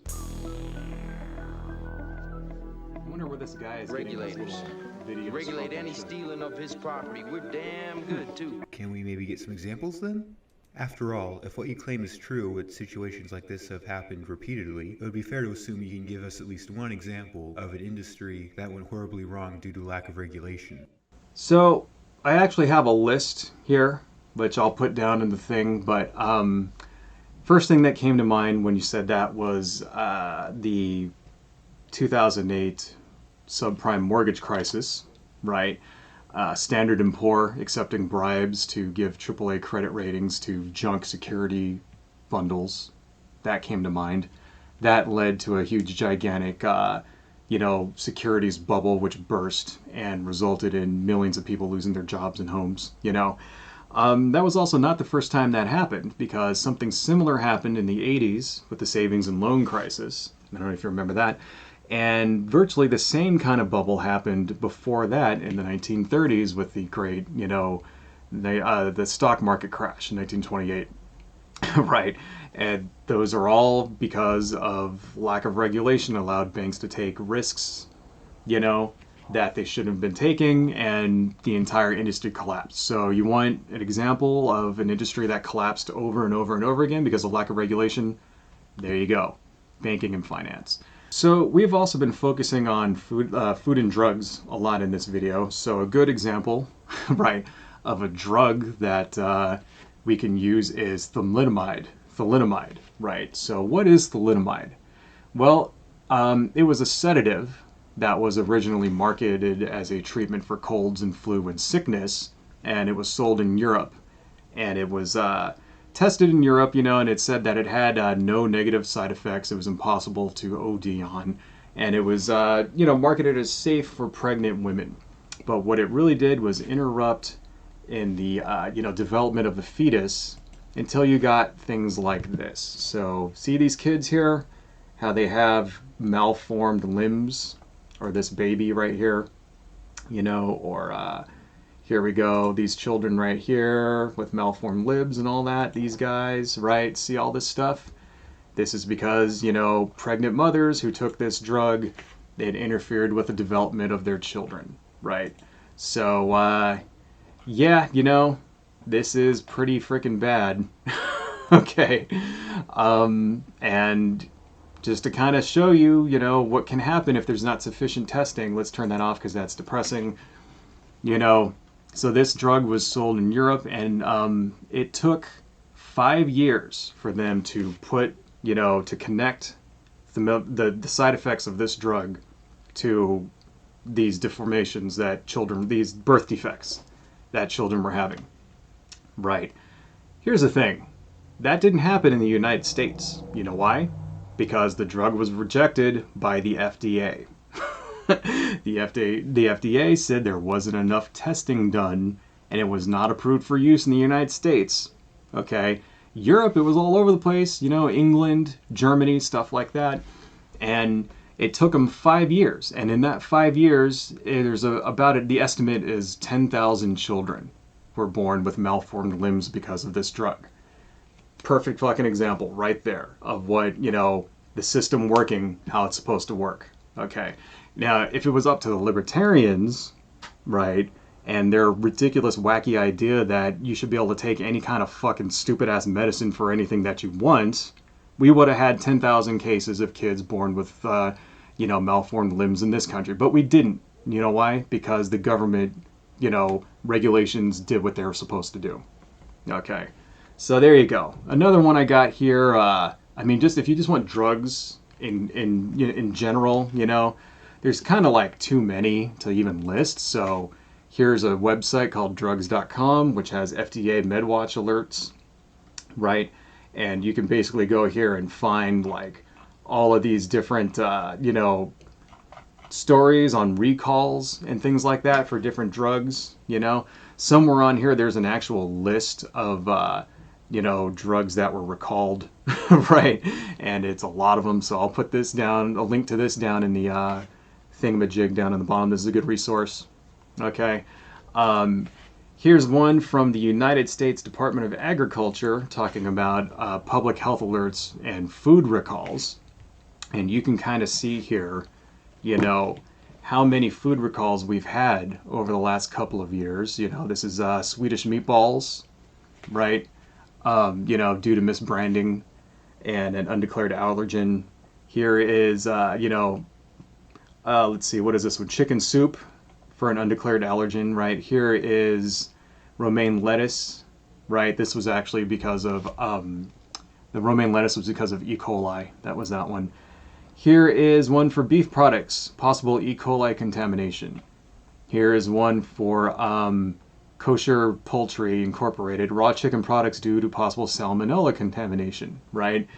I wonder where this guy is Regulators. Getting Regulate any stealing of his property. We're damn good, too. Can we maybe get some examples then? After all, if what you claim is true, with situations like this have happened repeatedly, it would be fair to assume you can give us at least one example of an industry that went horribly wrong due to lack of regulation. So, I actually have a list here, which I'll put down in the thing, but first thing that came to mind when you said that was the 2008 subprime mortgage crisis, right? Standard & Poor accepting bribes to give AAA credit ratings to junk security bundles. That came to mind. That led to a huge, gigantic, you know, securities bubble which burst and resulted in millions of people losing their jobs and homes, you know. That was also not the first time that happened, because something similar happened in the 80s with the savings and loan crisis. I don't know if you remember that. And virtually the same kind of bubble happened before that in the 1930s with the great, you know, the stock market crash in 1928. Right. And those are all because of lack of regulation allowed banks to take risks, you know, that they shouldn't have been taking, and the entire industry collapsed. So you want an example of an industry that collapsed over and over and over again because of lack of regulation? There you go. Banking and finance. So we've also been focusing on food and drugs a lot in this video. So a good example, right, of a drug that we can use is thalidomide. Thalidomide, right? So what is thalidomide? Well, it was a sedative that was originally marketed as a treatment for colds and flu and sickness, and it was sold in Europe. And it was tested in Europe, and it said that it had no negative side effects. It was impossible to OD on, and it was, marketed as safe for pregnant women. But what it really did was interrupt in the, development of the fetus until you got things like this. So, see these kids here? How they have malformed limbs, or this baby right here, or here we go, these children right here with malformed limbs and all that, these guys, right? See all this stuff? This is because, pregnant mothers who took this drug, they had interfered with the development of their children, right? So, this is pretty freaking bad. Okay. And just to kind of show you, what can happen if there's not sufficient testing, let's turn that off because that's depressing. So this drug was sold in Europe, and it took 5 years for them to put, to connect the side effects of this drug to these deformations that these birth defects that children were having. Right. Here's the thing. That didn't happen in the United States. You know why? Because the drug was rejected by the FDA. The FDA said there wasn't enough testing done, and it was not approved for use in the United States. Okay, Europe, it was all over the place, England, Germany, stuff like that, and it took them 5 years. And in that 5 years, there's the estimate is 10,000 children were born with malformed limbs because of this drug. Perfect fucking example right there of what, the system working how it's supposed to work. Okay. Now, if it was up to the libertarians, right, and their ridiculous, wacky idea that you should be able to take any kind of fucking stupid-ass medicine for anything that you want, we would have had 10,000 cases of kids born with, malformed limbs in this country. But we didn't. You know why? Because the government, regulations did what they were supposed to do. Okay. So there you go. Another one I got here, if you just want drugs in general, there's kind of like too many to even list. So here's a website called drugs.com, which has FDA MedWatch alerts, right? And you can basically go here and find like all of these different, stories on recalls and things like that for different drugs, Somewhere on here, there's an actual list of, drugs that were recalled, right? And it's a lot of them. So I'll put this down, a link to this down in the thingamajig down in the bottom. This is a good resource. Okay. Here's one from the United States Department of Agriculture talking about public health alerts and food recalls. And you can kind of see here, how many food recalls we've had over the last couple of years. This is Swedish meatballs, right? Due to misbranding and an undeclared allergen. Here is, let's see, what is this one? Chicken soup for an undeclared allergen, right? Here is romaine lettuce, right? This was actually because of, the romaine lettuce was because of E. coli. That was that one. Here is one for beef products, possible E. coli contamination. Here is one for Kosher Poultry Incorporated, raw chicken products due to possible salmonella contamination, right?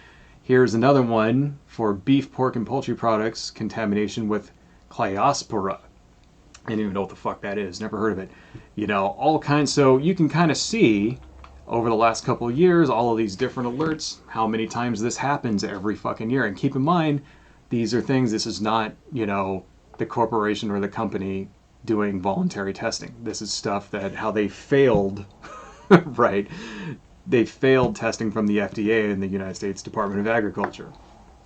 Here's another one for beef, pork, and poultry products, contamination with Chlorospora. I didn't even know what the fuck that is, never heard of it. All kinds, so you can kind of see over the last couple of years, all of these different alerts, how many times this happens every fucking year. And keep in mind, these are things, this is not, the corporation or the company doing voluntary testing. This is stuff that how they failed, right? They failed testing from the FDA and the United States Department of Agriculture.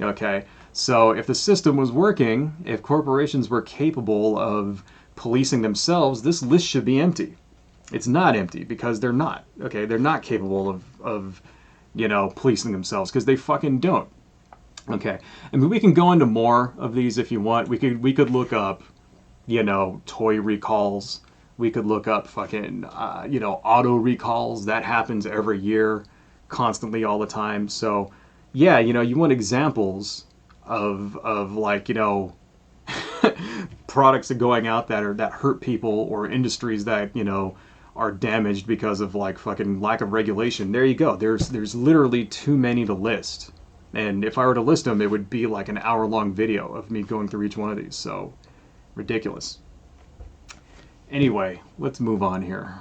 Okay, so if the system was working, if corporations were capable of policing themselves, this list should be empty. It's not empty because they're not. Okay, they're not capable of policing themselves because they fucking don't. Okay, we can go into more of these if you want. We could look up, toy recalls. We could look up fucking, auto recalls. That happens every year, constantly, all the time. So, yeah, you want examples of like, products that going out that hurt people, or industries that, you know, are damaged because of like fucking lack of regulation. There you go. There's literally too many to list. And if I were to list them, it would be like an hour-long video of me going through each one of these. So, ridiculous. Anyway, let's move on here.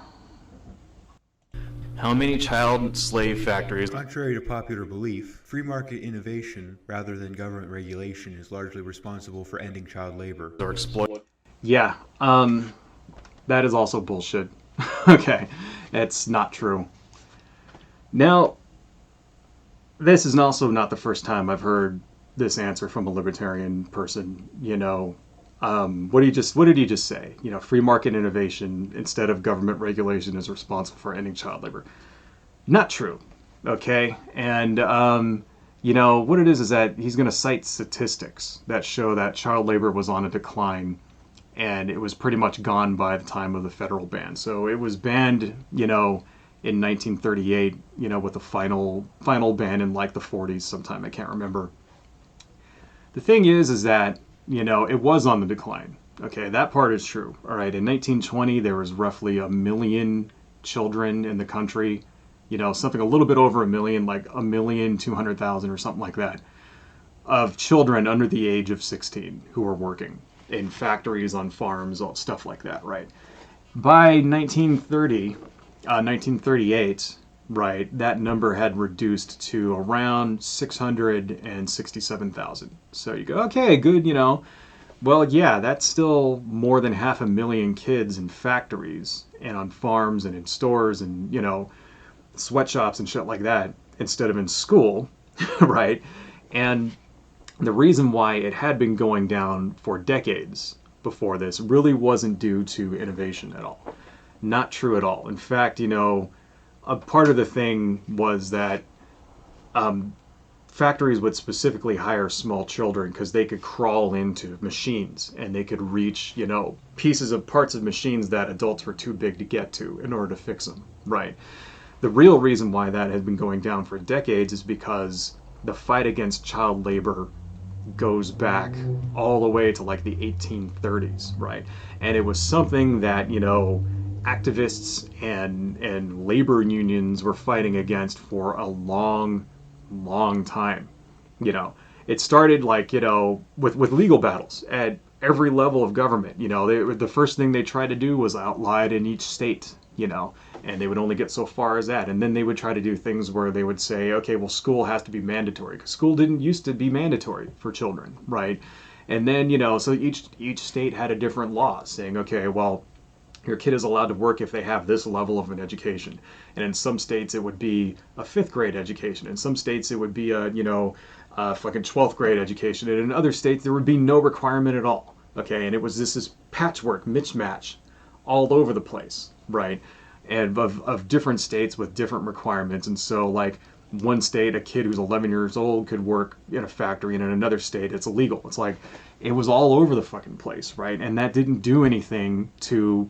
How many child slave factories Contrary to popular belief, free market innovation rather than government regulation is largely responsible for ending child labor. are exploited? Yeah, that is also bullshit. Okay, it's not true. Now, this is also not the first time I've heard this answer from a libertarian person. You know, what did he just say? You know, free market innovation instead of government regulation is responsible for ending child labor. Not true. Okay, and you know what it is that he's going to cite statistics that show that child labor was on a decline, and it was pretty much gone by the time of the federal ban. So it was banned, you know, in 1938, you know, with the final ban in like the 40s sometime, I can't remember. The thing is that, you know, it was on the decline. Okay, that part is true. All right, in 1920, there was roughly 1 million children in the country, you know, something a little bit over 1 million, like 1,200,000 or something like that, of children under the age of 16 who were working in factories, on farms, all stuff like that, right? By 1938, right, that number had reduced to around 667,000. So you go, okay, good, you know. Well, yeah, that's still more than 500,000 kids in factories and on farms and in stores and, you know, sweatshops and shit like that instead of in school, right? And the reason why it had been going down for decades before this really wasn't due to innovation at all. Not true at all. In fact, you know, a part of the thing was that factories would specifically hire small children because they could crawl into machines and they could reach, you know, parts of machines that adults were too big to get to in order to fix them, right? The real reason why that has been going down for decades is because the fight against child labor goes back all the way to like the 1830s, right? And it was something that, you know, activists and labor unions were fighting against for a long time. You know, it started like, you know, with legal battles at every level of government. You know, the first thing they tried to do was outlaw it in each state, you know, and they would only get so far as that. And then they would try to do things where they would say, okay, well, school has to be mandatory, because school didn't used to be mandatory for children, right? And then, you know, so each state had a different law saying, okay, well, your kid is allowed to work if they have this level of an education. And in some states it would be a 5th grade education. In some states it would be a, you know, a fucking 12th grade education. And in other states there would be no requirement at all. Okay, and it was this patchwork, mismatch all over the place, right? And of different states with different requirements. And so like one state, a kid who's 11 years old could work in a factory, and in another state it's illegal. It's like, it was all over the fucking place, right? And that didn't do anything to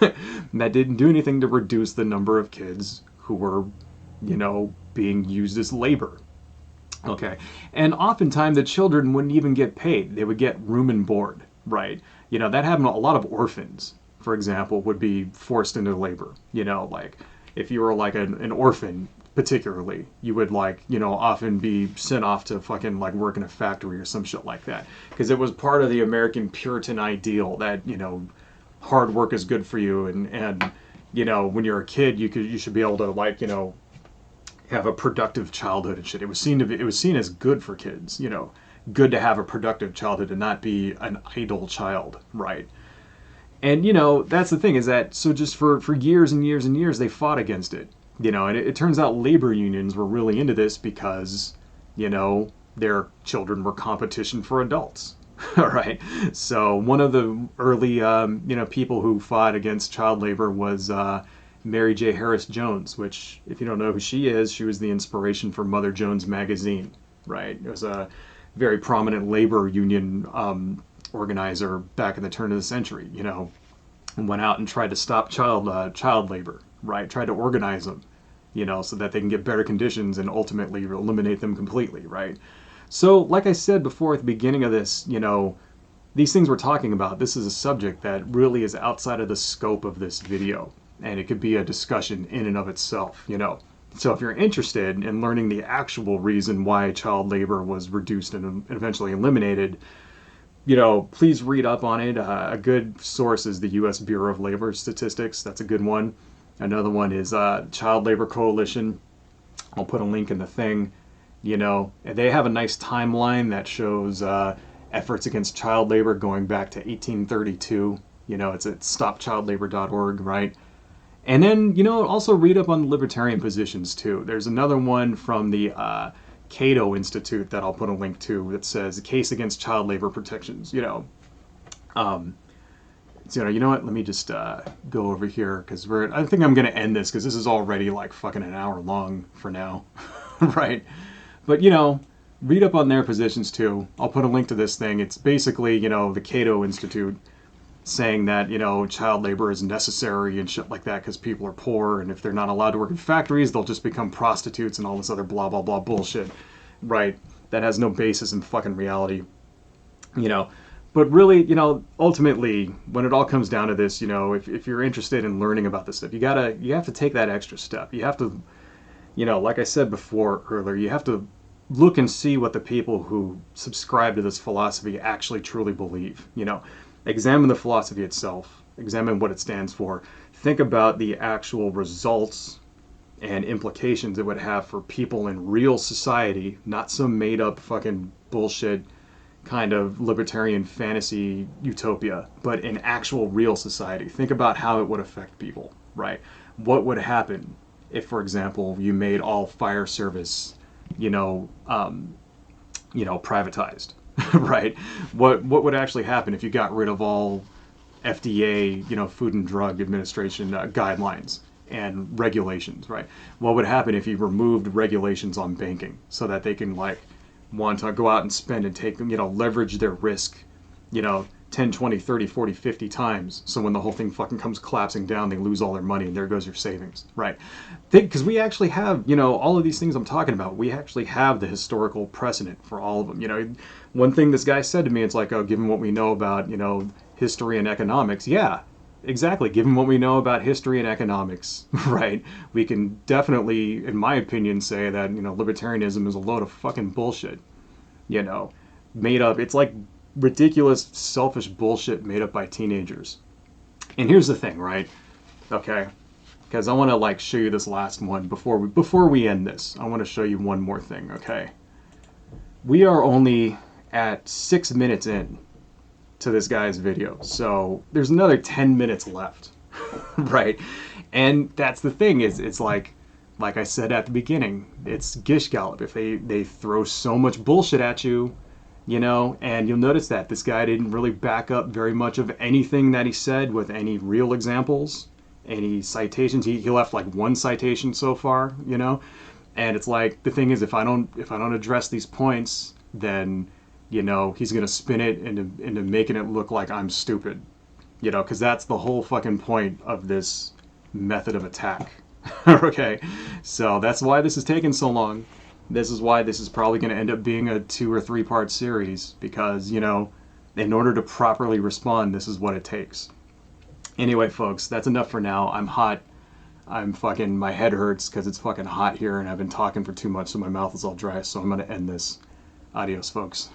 reduce the number of kids who were, you know, being used as labor. Okay. And oftentimes the children wouldn't even get paid. They would get room and board, right? You know, that happened. A lot of orphans, for example, would be forced into labor. You know, like if you were like an orphan, particularly, you would like, you know, often be sent off to fucking like work in a factory or some shit like that, because it was part of the American Puritan ideal that, you know, hard work is good for you, and you know, when you're a kid you should be able to, like, you know, have a productive childhood and shit. It was seen as good for kids, you know, good to have a productive childhood and not be an idle child, right? And you know, that's the thing, is that so just for years and years and years they fought against it. You know, and it turns out labor unions were really into this because, you know, their children were competition for adults. All right. So one of the early, you know, people who fought against child labor was Mary J. Harris Jones, which, if you don't know who she is, she was the inspiration for Mother Jones magazine, right? It was a very prominent labor union organizer back in the turn of the century, you know, and went out and tried to stop child labor. Right, try to organize them, you know, so that they can get better conditions and ultimately eliminate them completely, right? So, like I said before at the beginning of this, you know, these things we're talking about, this is a subject that really is outside of the scope of this video, and it could be a discussion in and of itself, you know. So if you're interested in learning the actual reason why child labor was reduced and eventually eliminated, you know, please read up on it. A good source is the U.S. Bureau of Labor Statistics. That's a good one. Another one is Child Labor Coalition. I'll put a link in the thing. You know, they have a nice timeline that shows efforts against child labor going back to 1832. You know, it's at stopchildlabor.org, right? And then, you know, also read up on the libertarian positions too. There's another one from the Cato Institute that I'll put a link to that says Case Against Child Labor Protections, you know. So, you know what, let me just go over here, because I think I'm going to end this, because this is already like fucking an hour long for now, right? But, you know, read up on their positions too. I'll put a link to this thing. It's basically, you know, the Cato Institute saying that, you know, child labor is necessary and shit like that because people are poor, and if they're not allowed to work in factories, they'll just become prostitutes and all this other blah, blah, blah bullshit, right? That has no basis in fucking reality, you know. But really, you know, ultimately, when it all comes down to this, you know, if you're interested in learning about this stuff, you have to take that extra step. You have to, you know, like I said before earlier, you have to look and see what the people who subscribe to this philosophy actually truly believe, you know. Examine the philosophy itself, examine what it stands for, think about the actual results and implications it would have for people in real society, not some made up fucking bullshit kind of libertarian fantasy utopia, but in actual real society. Think about how it would affect people, right? What would happen if, for example, you made all fire service, privatized? Right? What would actually happen if you got rid of all FDA, Food and Drug Administration guidelines and regulations, right? What would happen if you removed regulations on banking so that they can want to go out and spend and take, leverage their risk, 10, 20, 30, 40, 50 times. So when the whole thing fucking comes collapsing down, they lose all their money and there goes your savings, right? Because we actually have, all of these things I'm talking about, we actually have the historical precedent for all of them. One thing this guy said to me, it's like, oh, given what we know about, history and economics, yeah, exactly. Given what we know about history and economics, right, we can definitely, in my opinion, say that, libertarianism is a load of fucking bullshit, made up. It's like ridiculous, selfish bullshit made up by teenagers. And here's the thing, right? Okay, because I want to show you this last one before we end this. I want to show you one more thing, okay? We are only at 6 minutes in to this guy's video, so there's another 10 minutes left, right? And that's the thing, is it's like I said at the beginning, it's gish gallop. If they throw so much bullshit at you, and you'll notice that this guy didn't really back up very much of anything that he said with any real examples, any citations. He left one citation so far, and it's like, the thing is, if I don't address these points, then he's gonna spin it into making it look like I'm stupid, because that's the whole fucking point of this method of attack. Okay, so that's why this is taking so long. This is why this is probably going to end up being a 2 or 3 part series, because, in order to properly respond, this is what it takes. Anyway, folks, that's enough for now. I'm hot. My head hurts because it's fucking hot here, and I've been talking for too much, so my mouth is all dry, so I'm going to end this. Adios, folks.